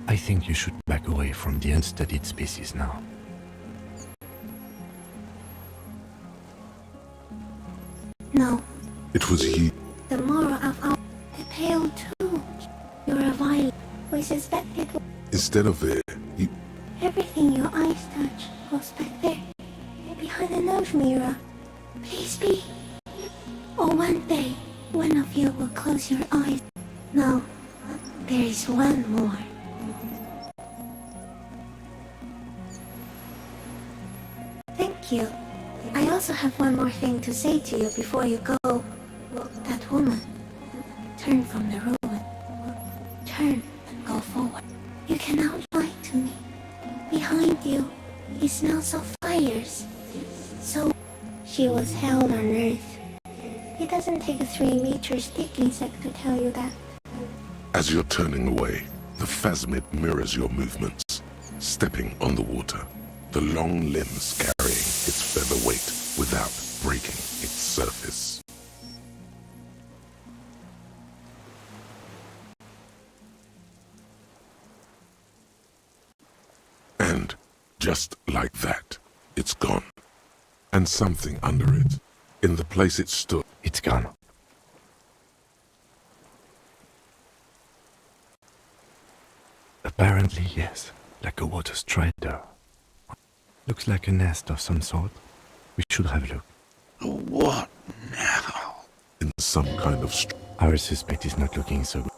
I think you should back away from the unstudied species now. No, It was you. the moral of our... The Pale too. You're a violent. We suspect it will... Instead of air, you... Everything your eyes touch goes back there, behind the nose mirror. Please be. Or one day, one of you will close your eyes. No, there is one more. Thank you. I also have one more thing to say to you before you go. That woman. Turn from the ruin. Turn and go forward. You cannot lie to me. Behind you, it smells of fires. So, she was hell on earth. It doesn't take a 3-meter stick insect to tell you that. As you're turning away, the phasmid mirrors your movements, stepping on the water. the long limbs carrying its feather weight without breaking its surface. And just like that, it's gone. And something under it, in the place it stood. It's gone. Apparently, yes. Like a water strider. Looks like a nest of some sort. We should have a look. What now? In some kind of Our suspect is not looking so good.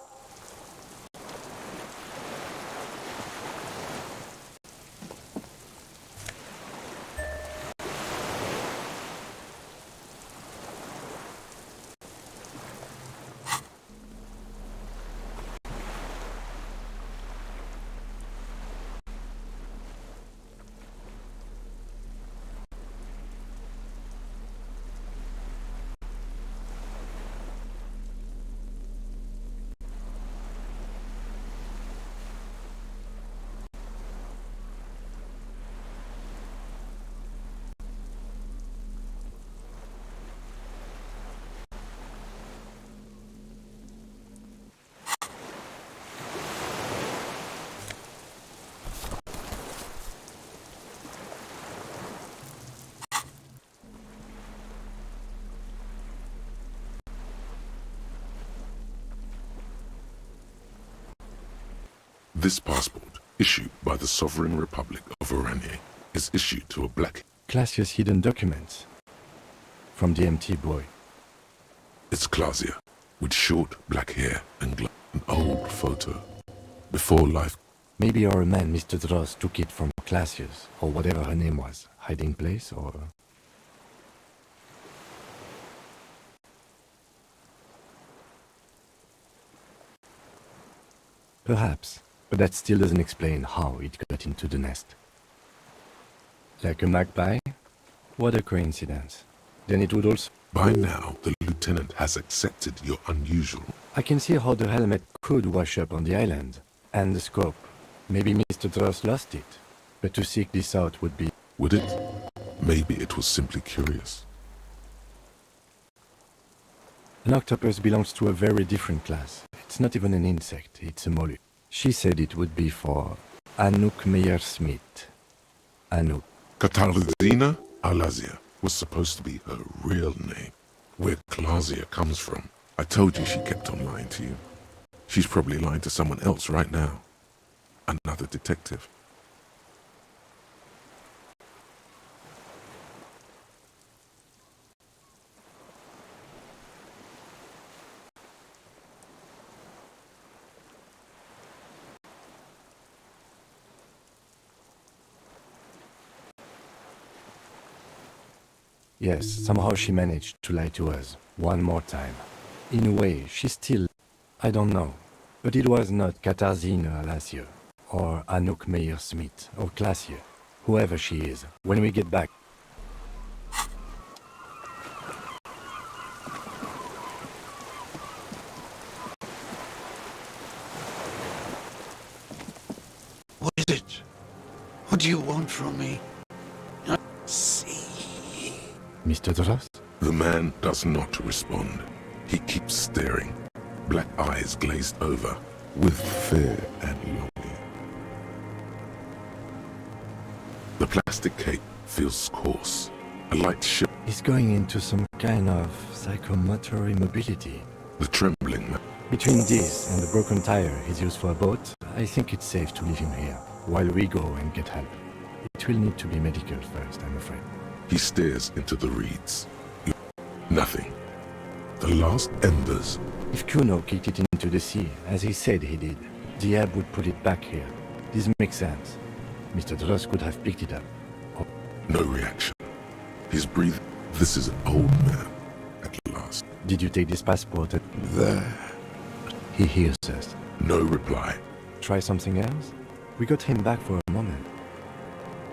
This passport, issued by the Sovereign Republic of Oranje, is issued to a black... Classia's hidden documents. From the MT boy. It's Clausia, with short black hair and an old photo. Before life... Maybe our man, Mr. Dross, took it from Classia's, or whatever her name was. Hiding place, or... Perhaps, but that still doesn't explain how it got into the nest. Like a magpie? What a coincidence. Then it would also... By now, the lieutenant has accepted your unusual... I can see how the helmet could wash up on the island. And the scope. Maybe Mr. Dross lost it. But to seek this out would be... Would it? Maybe it was simply curious. An octopus belongs to a very different class. It's not even an insect, it's a mollusk. She said it would be for Anouk Meyer-Smith. Anouk. Katarzyna Alazia was supposed to be her real name. Where Clausia comes from. I told you she kept on lying to you. She's probably lying to someone else right now. Another detective. Yes, somehow she managed to lie to us. One more time. In a way, she still... I don't know. But it was not Katarzyna Alazia, or Anouk Meyer-Smith, or Clausia. Whoever she is. When we get back... What is it? What do you want from me? See. Mr. Dross? The man does not respond. He keeps staring, black eyes glazed over, with fear and longing. The plastic cape feels coarse. A light ship. He's going into some kind of psychomotor immobility. The trembling man. Between this and the broken tire he's used for a boat, I think it's safe to leave him here, while we go and get help. It will need to be medical first, I'm afraid. He stares into the reeds. Nothing. The last embers. If Kuno kicked it into the sea, as he said he did, the ebb would put it back here. This makes sense. Mr. Dross could have picked it up. Oh. No reaction. He's breathing. This is an old man, at last. Did you take this passport? There. He hears us. No reply. Try something else? We got him back for a moment.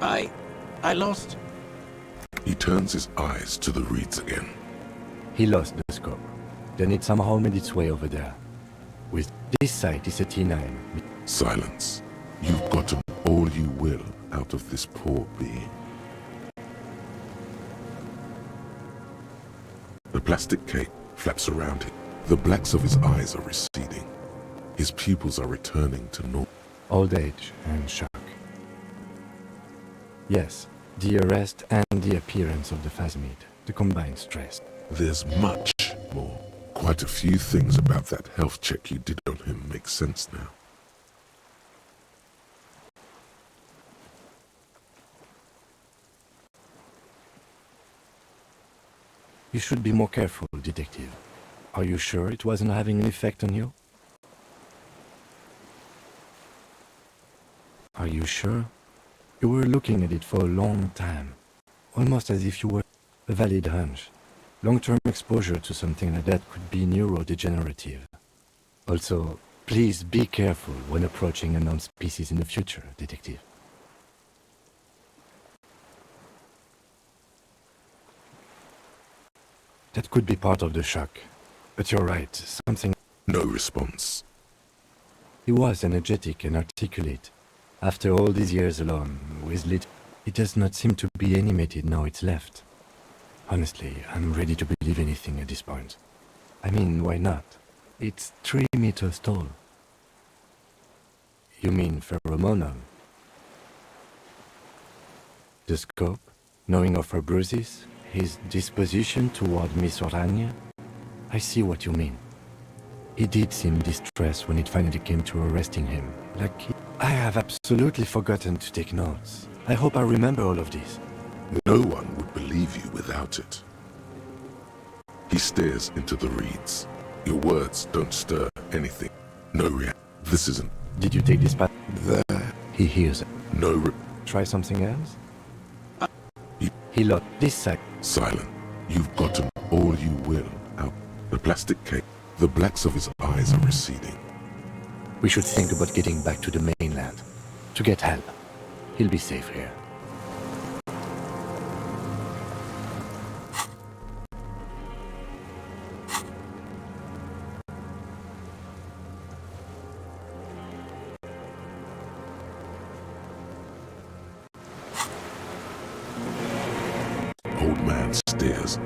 I lost. He turns his eyes to the reeds again. He lost the scope. Then it somehow made its way over there. With this sight is a T9. Silence. You've gotten all you will out of this poor being. The plastic cape flaps around him. The blacks of his eyes are receding. His pupils are returning to normal. Old age and shock. Yes, the arrest and the appearance of the phasmid, the combined stress. There's much more. Quite a few things about that health check you did on him make sense now. You should be more careful, Detective. Are you sure it wasn't having an effect on you? Are you sure? You were looking at it for a long time, almost as if you were a valid hunch. Long-term exposure to something like that could be neurodegenerative. Also, please be careful when approaching unknown species in the future, Detective. That could be part of the shock. But you're right, something... No response. He was energetic and articulate. After all these years alone, with it does not seem to be animated now it's left. Honestly, I'm ready to believe anything at this point. I mean, why not? It's 3 meters tall. You mean pheromonal? The scope, knowing of her bruises, his disposition toward Miss Orania? I see what you mean. He did seem distressed when it finally came to arresting him. I have absolutely forgotten to take notes. I hope I remember all of this. No one would believe you without it. He stares into the reeds. Your words don't stir anything. No reaction. This isn't. Did you take this path? There. He hears it. No Try something else? He- He looked this side. Silent. You've gotten all you will out. The plastic cake. The blacks of his eyes are receding. We should think about getting back to the mainland. To get help. He'll be safe here. Old man stares.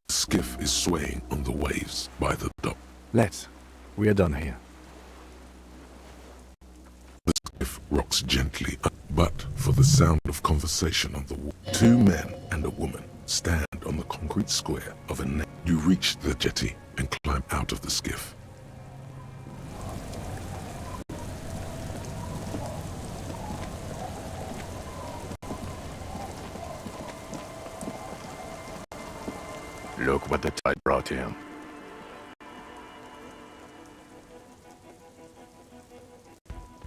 Skiff is swaying on the waves by the dock. Let's. We are done here. The skiff rocks gently, but for the sound of conversation on the water. 2 men and a woman stand on the concrete square of a net. You reach the jetty and climb out of the skiff. Look what the tide brought him.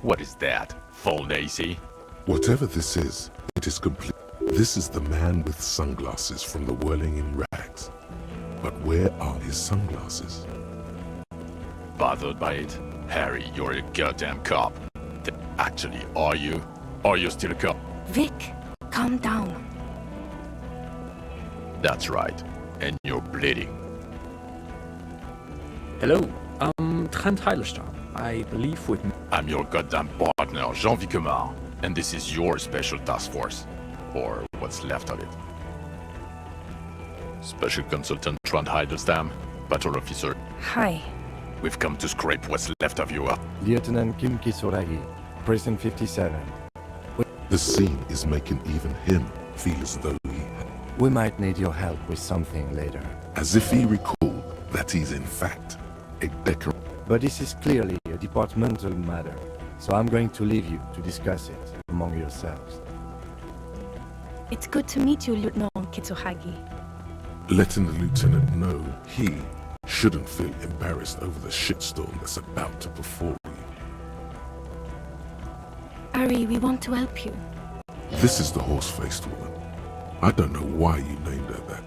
What is that? Full Daisy? Whatever this is, it is complete. This is the man with sunglasses from the whirling in rags. But where are his sunglasses? Bothered by it? Harry, you're a goddamn cop. Actually, are you? Are you still a cop? Vic, calm down. That's right. And you're bleeding. Hello, Trent Heilerstein. I believe with me. I'm your goddamn partner, Jean Vicomar. And this is your special task force. Or what's left of it. Special Consultant Trond Heidelstam, Battle Officer. Hi. We've come to scrape what's left of you up. Lieutenant Kim Kisuragi, Prison 57. The scene is making even him feel as though We might need your help with something later. as if he recalled that he's in fact a decor. But this is clearly a departmental matter, so I'm going to leave you to discuss it among yourselves. It's good to meet you, Lieutenant Kitsuhagi. Letting the lieutenant know he shouldn't feel embarrassed over the shitstorm that's about to befall you. Ari, we want to help you. This is the horse-faced woman. I don't know why you named her that.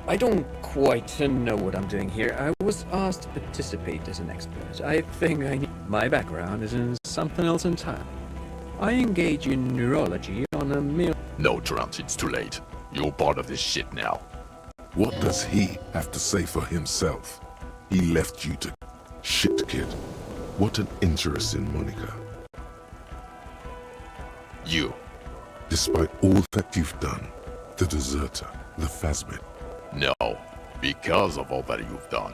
I don't quite know what I'm doing here. I was asked to participate as an expert. I think I need... My background is in something else entirely. I engage in neurology on a mere... No, Trent, it's too late. You're part of this shit now. What does he have to say for himself? He left you to... Shit, kid. What an interesting moniker. You. Despite all that you've done, the deserter, the phasmid. No, because of all that you've done.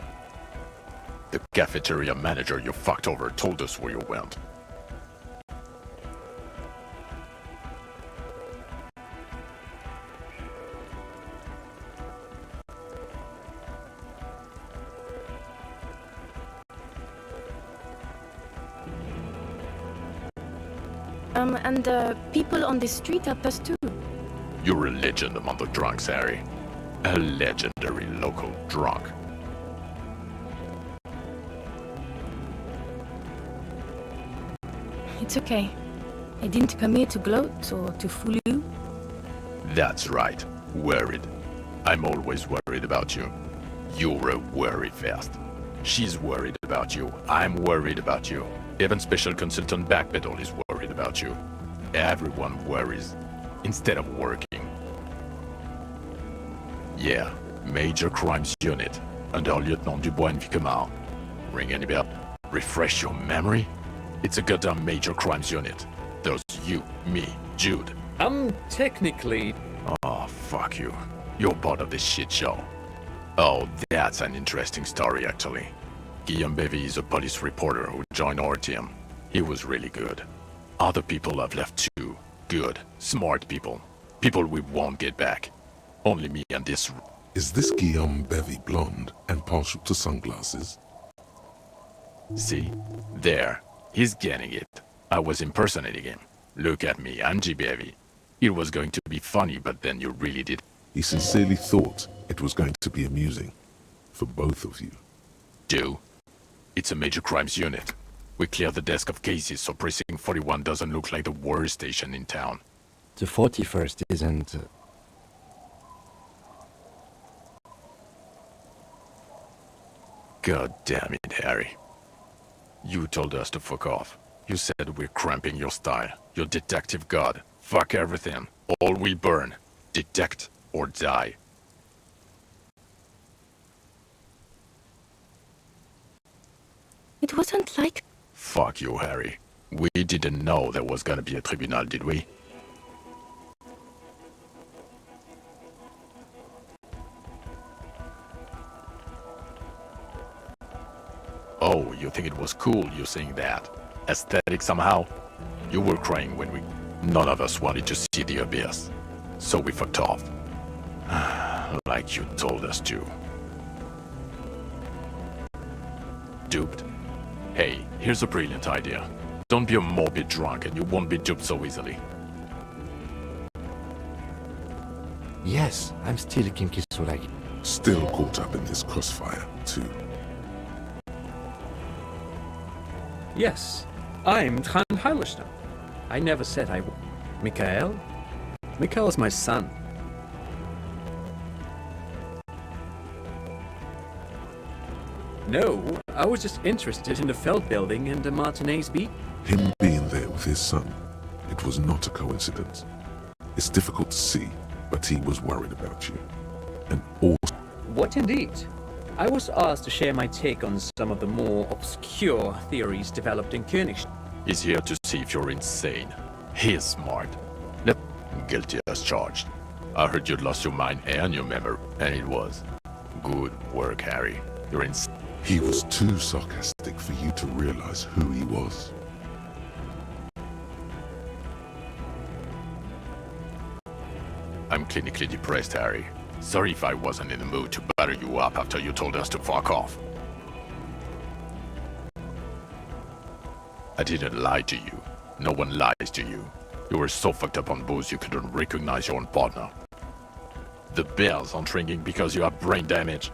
The cafeteria manager you fucked over told us where you went. And the people on the street helped us too. You're a legend among the drunks, Harry. A legendary local drunk. It's okay. I didn't come here to gloat or to fool you. That's right. Worried. I'm always worried about you. You're a worry fest. She's worried about you. I'm worried about you. Even Special Consultant Backpedal is worried about you. Everyone worries instead of working. Yeah, Major Crimes Unit under Lieutenant Dubois and Vicomar. Ring any bell? Refresh your memory? It's a goddamn Major Crimes Unit. There's you, me, Jude. technically... Oh, fuck you. You're part of this shit show. Oh, that's an interesting story, actually. Guillaume Bevy is a police reporter who joined our team. He was really good. Other people have left too. Good, smart people. People we won't get back. Only me and this... Is this Guillaume Bevy blonde and partial to sunglasses? See? There. He's getting it. I was impersonating him. Look at me, I'm G. Bevy. It was going to be funny, but then you really did. He sincerely thought it was going to be amusing. For both of you. Do? It's a Major Crimes Unit. We clear the desk of cases so Precinct 41 doesn't look like the worst station in town. The 41st isn't... God damn it, Harry. You told us to fuck off. You said we're cramping your style. Your detective god. Fuck everything. All we burn. Detect or die. It wasn't like... Fuck you, Harry. We didn't know there was gonna be a tribunal, did we? Oh, you think it was cool you saying that? Aesthetic somehow? You were crying when we... None of us wanted to see the abyss. So we fucked off. Like you told us to. Duped? Hey, here's a brilliant idea. Don't be a morbid drunk and you won't be duped so easily. Yes, I'm still Kim Kisuragi. Still caught up in this crossfire, too. Yes, I'm Trond Heidelstam. I never said I... Mikhail? Mikhail is my son. No, I was just interested in the Feld building and the Martinez beat. Him being there with his son, it was not a coincidence. It's difficult to see, but he was worried about you. And also... What indeed? I was asked to share my take on some of the more obscure theories developed in Königsberg. He's here to see if you're insane. He is smart. Guilty as charged. I heard you'd lost your mind and your memory, and it was. Good work, Harry. You're in. He was too sarcastic for you to realize who he was. I'm clinically depressed, Harry. Sorry if I wasn't in the mood to batter you up after you told us to fuck off. I didn't lie to you. No one lies to you. You were so fucked up on booze you couldn't recognize your own partner. The bells aren't ringing because you have brain damage.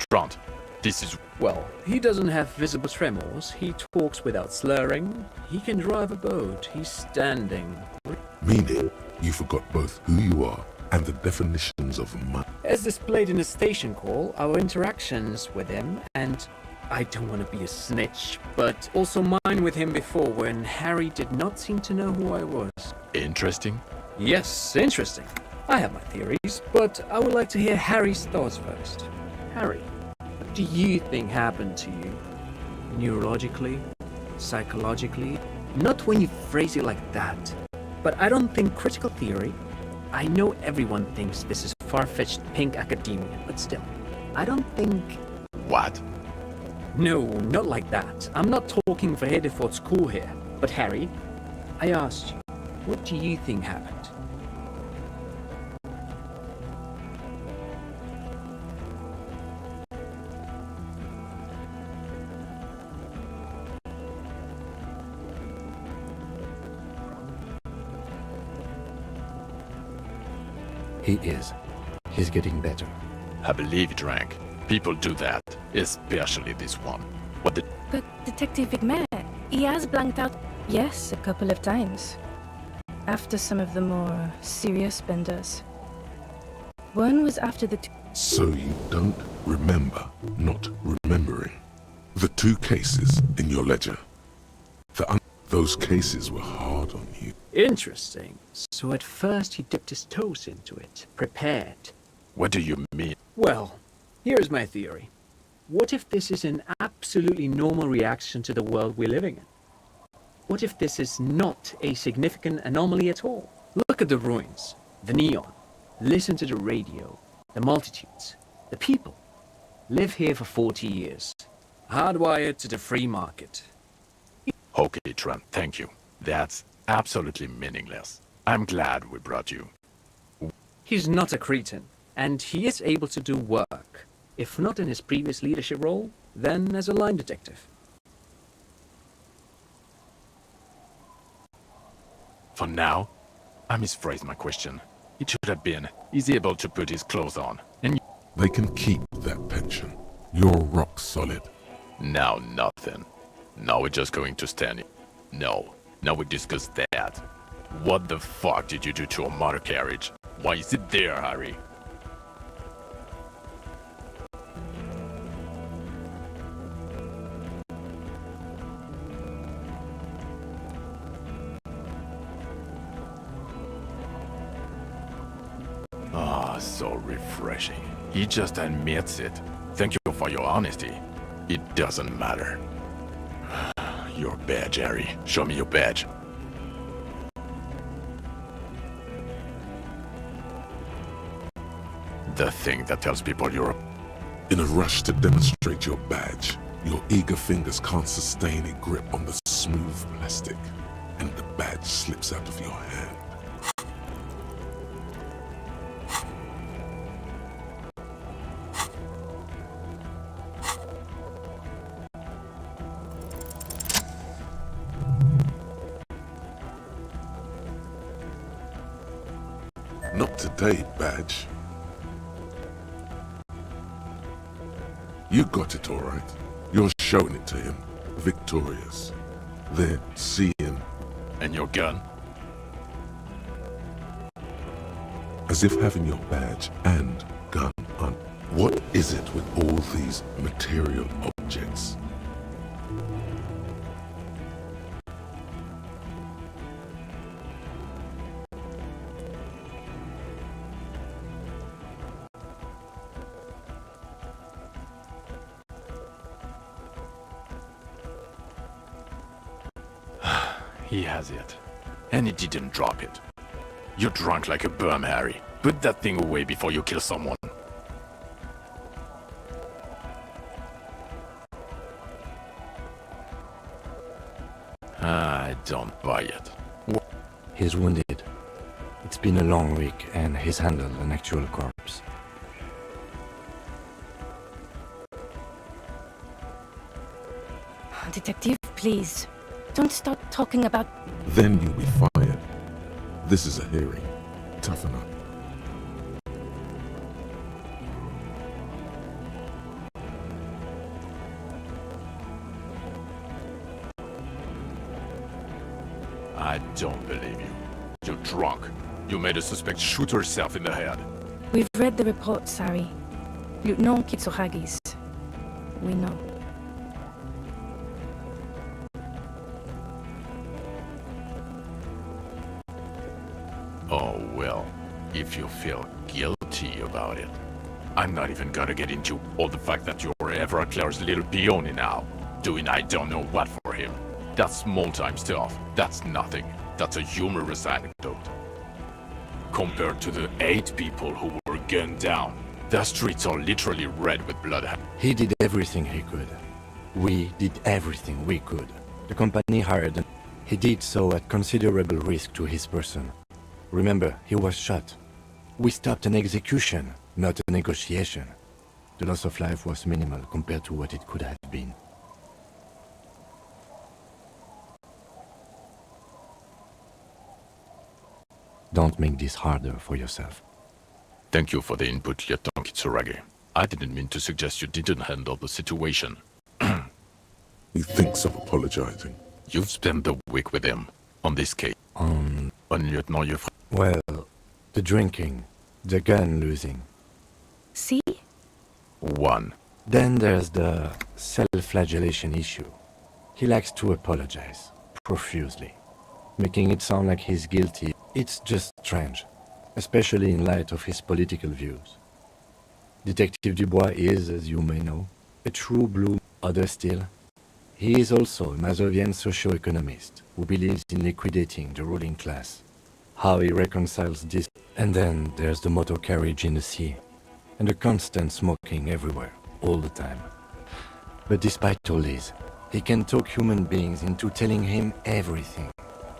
Trant, this is... Well, he doesn't have visible tremors, he talks without slurring, he can drive a boat, he's standing. Meaning, you forgot both who you are and the definitions of man. As displayed in the station call, our interactions with him, and I don't want to be a snitch, but also mine with him before when Harry did not seem to know who I was. interesting. Yes, interesting. I have my theories, but I would like to hear Harry's thoughts first. Harry, what do you think happened to you? Neurologically? Psychologically? Not when you phrase it like that. But I don't think critical theory. I know everyone thinks this is far-fetched pink academia, but still, I don't think... What? No, not like that. I'm not talking for Hedeford's school here. But Harry, I asked you, what do you think happened? He is. He's getting better. I believe he drank. People do that, especially this one. What the... But Detective Vigmer, he has blanked out, yes, a couple of times. After some of the more serious benders. One was after the So you don't remember not remembering. The two cases in your ledger. Those cases were hard on you. Interesting. So at first he dipped his toes into it, prepared. What do you mean? Well, here's my theory. What if this is an absolutely normal reaction to the world we're living in? What if this is not a significant anomaly at all? Look at the ruins, the neon, listen to the radio, the multitudes, the people. Live here for 40 years, hardwired to the free market. Okay, Trent, thank you. That's absolutely meaningless. I'm glad we brought you. He's not a cretin, and he is able to do work. If not in his previous leadership role, then as a line detective. For now, I misphrased my question. It should have been, is he able to put his clothes on? And They can keep that pension. You're rock solid. now nothing. Now we're just going to stand it. No, now we discuss that. What the fuck did you do to a motor carriage? Why is it there, Harry? Ah, so refreshing. He just admits it. Thank you for your honesty. It doesn't matter. Your badge, Harry. Show me your badge. The thing that tells people you're... In a rush to demonstrate your badge, your eager fingers can't sustain a grip on the smooth plastic, and the badge slips out of your hand. Not today, badge. You got it all right. You're showing it to him, victorious. There, see him. And your gun? As if having your badge and gun on. What is it with all these material objects? He has it. And he didn't drop it. You're drunk like a bum, Harry. Put that thing away before you kill someone. I don't buy it. He's wounded. It's been a long week, and he's handled an actual corpse. Detective, please. Don't start talking about... Then you'll be fired. This is a hearing. Toughen up. I don't believe you. You're drunk. You made a suspect shoot herself in the head. We've read the report, Sari. Lieutenant Kitsuragis. We know. Oh, well, if you feel guilty about it. I'm not even gonna get into all the fact that you're Evra Claire's little peony now, doing I don't know what for him. That's small-time stuff. That's nothing. That's a humorous anecdote. Compared to the 8 people who were gunned down, the streets are literally red with blood. He did everything he could. We did everything we could. The company hired him. He did so at considerable risk to his person. Remember, he was shot. We stopped an execution, not a negotiation. The loss of life was minimal compared to what it could have been. Don't make this harder for yourself. Thank you for the input, Lieutenant Kitsuragi. I didn't mean to suggest you didn't handle the situation. He thinks of apologizing. You've spent the week with him on this case. On Lieutenant Yufre. Well, the drinking, the gun losing. See? 1. Then there's the self-flagellation issue. He likes to apologize, profusely, making it sound like he's guilty. It's just strange, especially in light of his political views. Detective Dubois is, as you may know, a true blue. Other still, he is also a Mazovian socio-economist who believes in liquidating the ruling class. How he reconciles this. And then there's the motor carriage in the sea, and the constant smoking everywhere, all the time. But despite all this, he can talk human beings into telling him everything.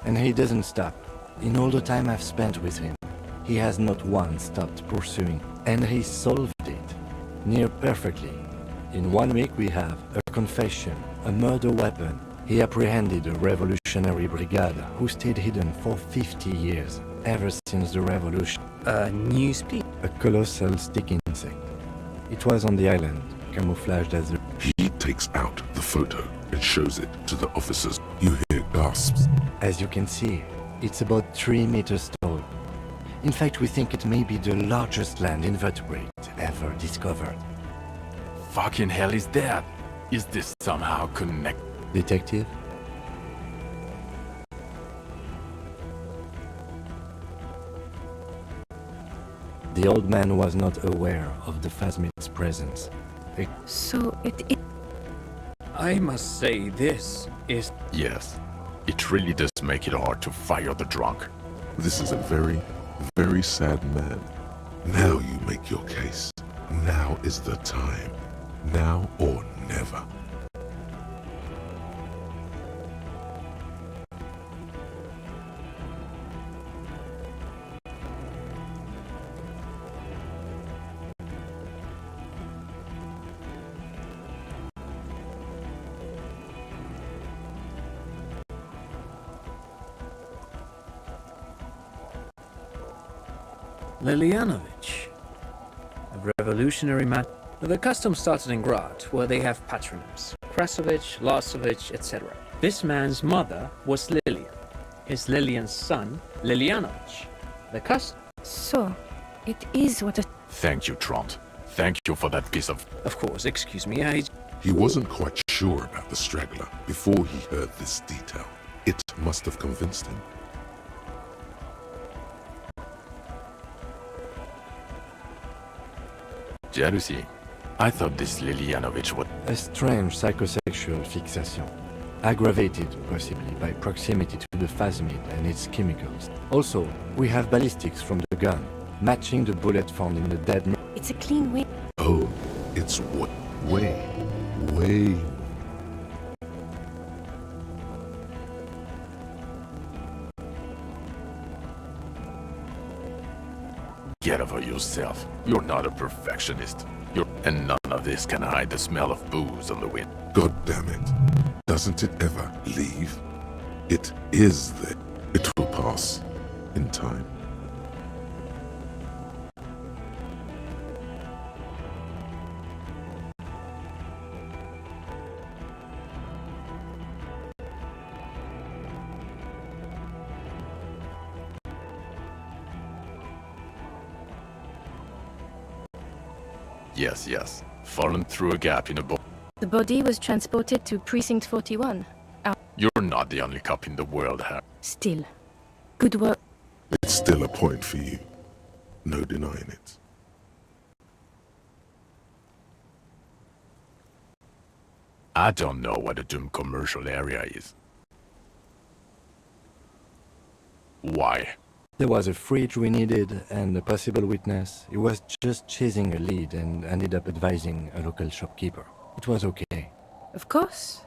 And he doesn't stop. In all the time I've spent with him, he has not once stopped pursuing, and he solved it, near perfectly. In 1 week we have a confession, a murder weapon. He apprehended a revolutionary brigade who stayed hidden for 50 years, ever since the revolution. A new speed. A colossal stick insect. It was on the island, camouflaged as a... He takes out the photo and shows it to the officers. You hear gasps. As you can see, it's about 3 meters tall. In fact, we think it may be the largest land invertebrate ever discovered. Fucking hell is that? Is this somehow connected? Detective? The old man was not aware of the Phasmid's presence. So it... I must say this is... Yes. It really does make it hard to fire the drunk. This is a very, very sad man. Now you make your case. Now is the time. Now or never. Lilianovich. A revolutionary man. The custom started in Grad, where they have patronyms. Krasovich, Lasovich, etc. This man's mother was Lilian. His Lilian's son, Lilianovich. The custom... So, it is what a... Thank you, Trant. Thank you for that piece of... Of course, excuse me, I... He wasn't quite sure about the straggler before he heard this detail. It must have convinced him. Jealousy. I thought this Lilianovich was... A strange psychosexual fixation, aggravated possibly by proximity to the Phasmid and its chemicals. Also, we have ballistics from the gun, matching the bullet found in the dead man. It's a clean way. Oh, it's way. Get over yourself. You're not a perfectionist. And none of this can hide the smell of booze on the wind. God damn it. Doesn't it ever leave? It is there. It will pass in time. Yes. Fallen through a gap in a boat. The body was transported to Precinct 41. You're not the only cop in the world, Harry. Still. Good work. It's still a point for you. No denying it. I don't know what a Doom commercial area is. Why? There was a fridge we needed and a possible witness. He was just chasing a lead and ended up advising a local shopkeeper. It was okay. Of course.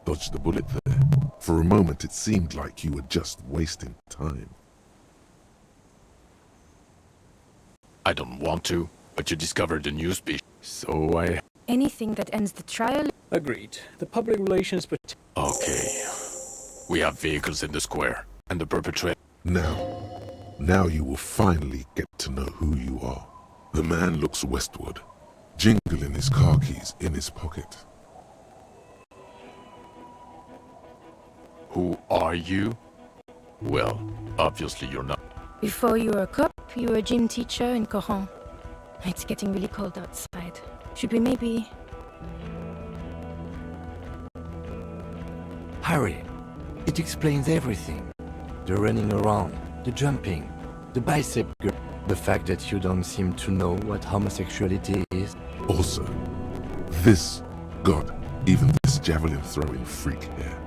Dodged the bullet there. For a moment it seemed like you were just wasting time. I don't want to, but you discovered a new species, so I... Anything that ends the trial. Agreed. The public relations Okay. We have vehicles in the square, and the perpetrator... Now you will finally get to know who you are. The man looks westward, jingling his car keys in his pocket. Who are you? Well, obviously you're not. Before you were a cop, you were a gym teacher in Coron. It's getting really cold outside. Should we maybe... Harry, it explains everything. The running around, the jumping, the bicep girl, the fact that you don't seem to know what homosexuality is. Also, this, God, even this javelin throwing freak here.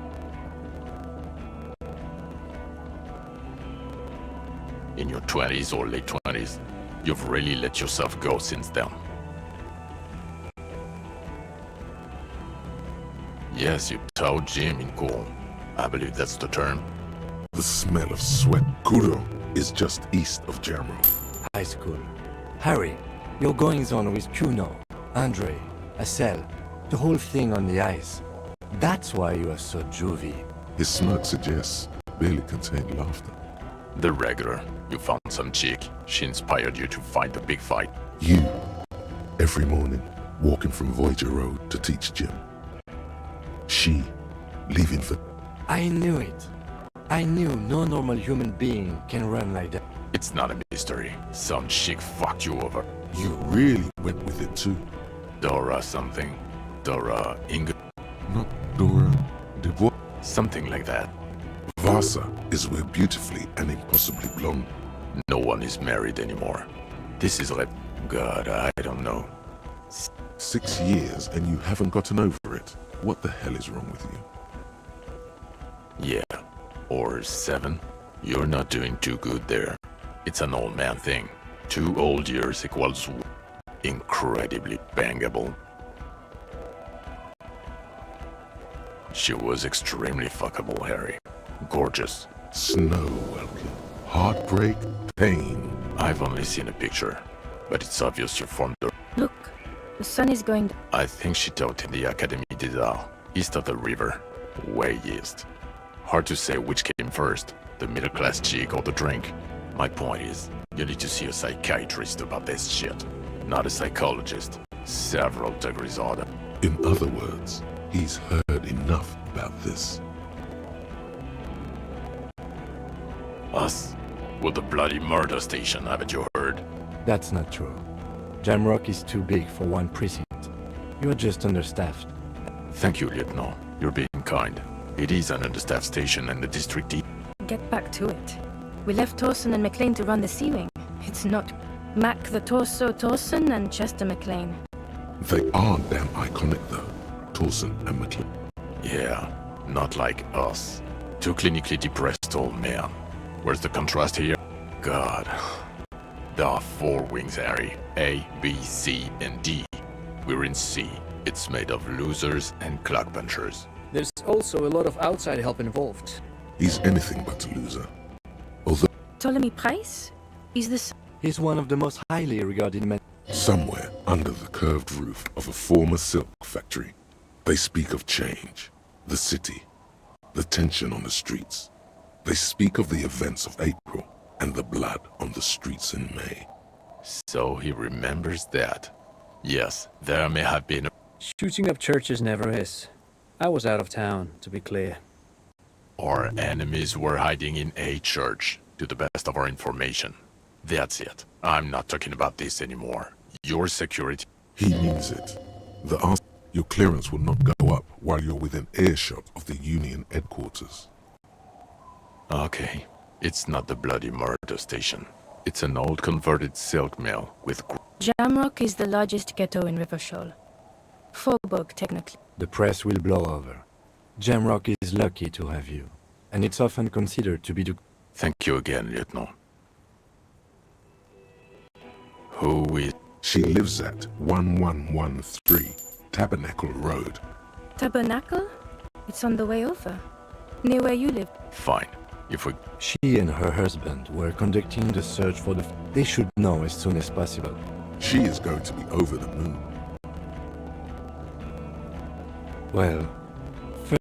In your 20s or late 20s, you've really let yourself go since then. Yes, you towed Jim in cool. I believe that's the term. The smell of sweat. Kuro is just east of Jamro. High school. Harry, your goings on with Kuno, Andre, Acel, the whole thing on the ice. That's why you are so juvie. His smirk suggests barely contained laughter. The regular. You found some chick. She inspired you to fight the big fight. You, every morning, walking from Voyager Road to teach gym. She, leaving for... I knew it. I knew no normal human being can run like that. It's not a mystery. Some chick fucked you over. You really went with it too. Dora something. Dora Inga. Not Dora Dubois. Something like that. Vasa is where beautifully and impossibly blonde. No one is married anymore. This is like... God, I don't know. 6 years and you haven't gotten over it. What the hell is wrong with you? Yeah. Or 7. You're not doing too good there. It's an old man thing. 2 old years equals... incredibly bangable. She was extremely fuckable, Harry. Gorgeous. Snow welcome. Heartbreak, pain. I've only seen a picture, but it's obvious you formed her. Look, the sun is going... I think she taught in the Académie des Arts, east of the river. Way east. Hard to say which came first, the middle-class chick or the drink. My point is, you need to see a psychiatrist about this shit. Not a psychologist. Several degrees older. In other words, he's heard enough about this. Us? With the bloody murder station, haven't you heard? That's not true. Jamrock is too big for one precinct. You're just understaffed. Thank you, Lieutenant. You're being kind. It is an understaffed station and the district... Get back to it. We left Torson and McLean to run the Sea Wing. It's not... Mac the Torso Torson and Chester McLean. They are damn iconic though, Torson and McLean. Yeah, not like us. 2 clinically depressed old men. Where's the contrast here? God. There are 4 wings, Harry. A, B, C, and D. We're in C. It's made of losers and clock punchers. There's also a lot of outside help involved. He's anything but a loser. Although Ptolemy Price? He's the He's one of the most highly regarded men. somewhere under the curved roof of a former silk factory, they speak of change, the city, the tension on the streets. They speak of the events of April and the blood on the streets in May. So he remembers that. Yes, there may have been a... Shooting up churches never is. I was out of town, to be clear. Our enemies were hiding in a church, to the best of our information. That's it. I'm not talking about this anymore. Your security... He means it. Your clearance will not go up while you're within earshot of the Union headquarters. Okay. It's not the bloody murder station. It's an old converted silk mill with... Jamrock is the largest ghetto in Rivershaw. Faubourg, technically. The press will blow over. Jamrock is lucky to have you, and it's often considered to be the... Thank you again, Lieutenant. Who is... She lives at 1113 Tabernacle Road. Tabernacle? It's on the way over. Near where you live. Fine. If we... She and her husband were conducting the search for the... They should know as soon as possible. She is going to be over the moon. Well,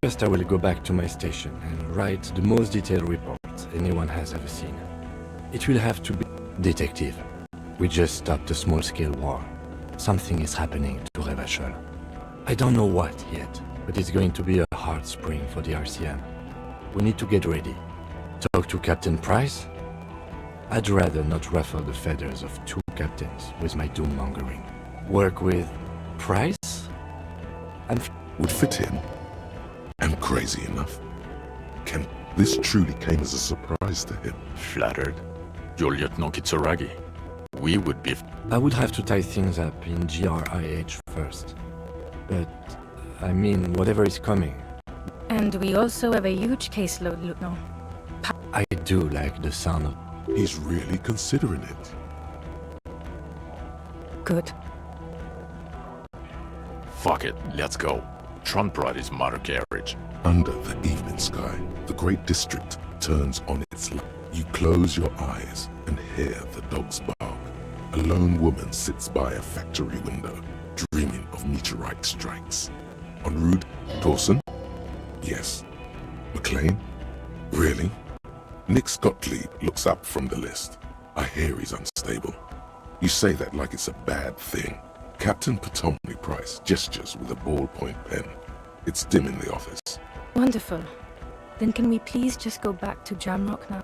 first I will go back to my station and write the most detailed report anyone has ever seen. It will have to be... Detective, we just stopped a small-scale war. Something is happening to Revachol. I don't know what yet, but it's going to be a hard spring for the RCM. We need to get ready. Talk to Captain Price? I'd rather not ruffle the feathers of 2 captains with my doom-mongering. Work with Price? Would fit him. And crazy enough. This truly came as a surprise to him. Flattered. You're Lieutenant Kitsuragi. We would be... I would have to tie things up in GRIH first. But, I mean, whatever is coming. And we also have a huge caseload, Lieutenant. I do like the sound of... He's really considering it. Good. Fuck it, let's go. Tron brought his motor carriage. Under the evening sky, the great district turns on its light. You close your eyes and hear the dogs bark. A lone woman sits by a factory window, dreaming of meteorite strikes. En route, Dawson? Yes. McLean? Really? Nick Gottlieb looks up from the list. I hear he's unstable. You say that like it's a bad thing. Captain Ptolemy Price gestures with a ballpoint pen. It's dim in the office. Wonderful. Then can we please just go back to Jamrock now?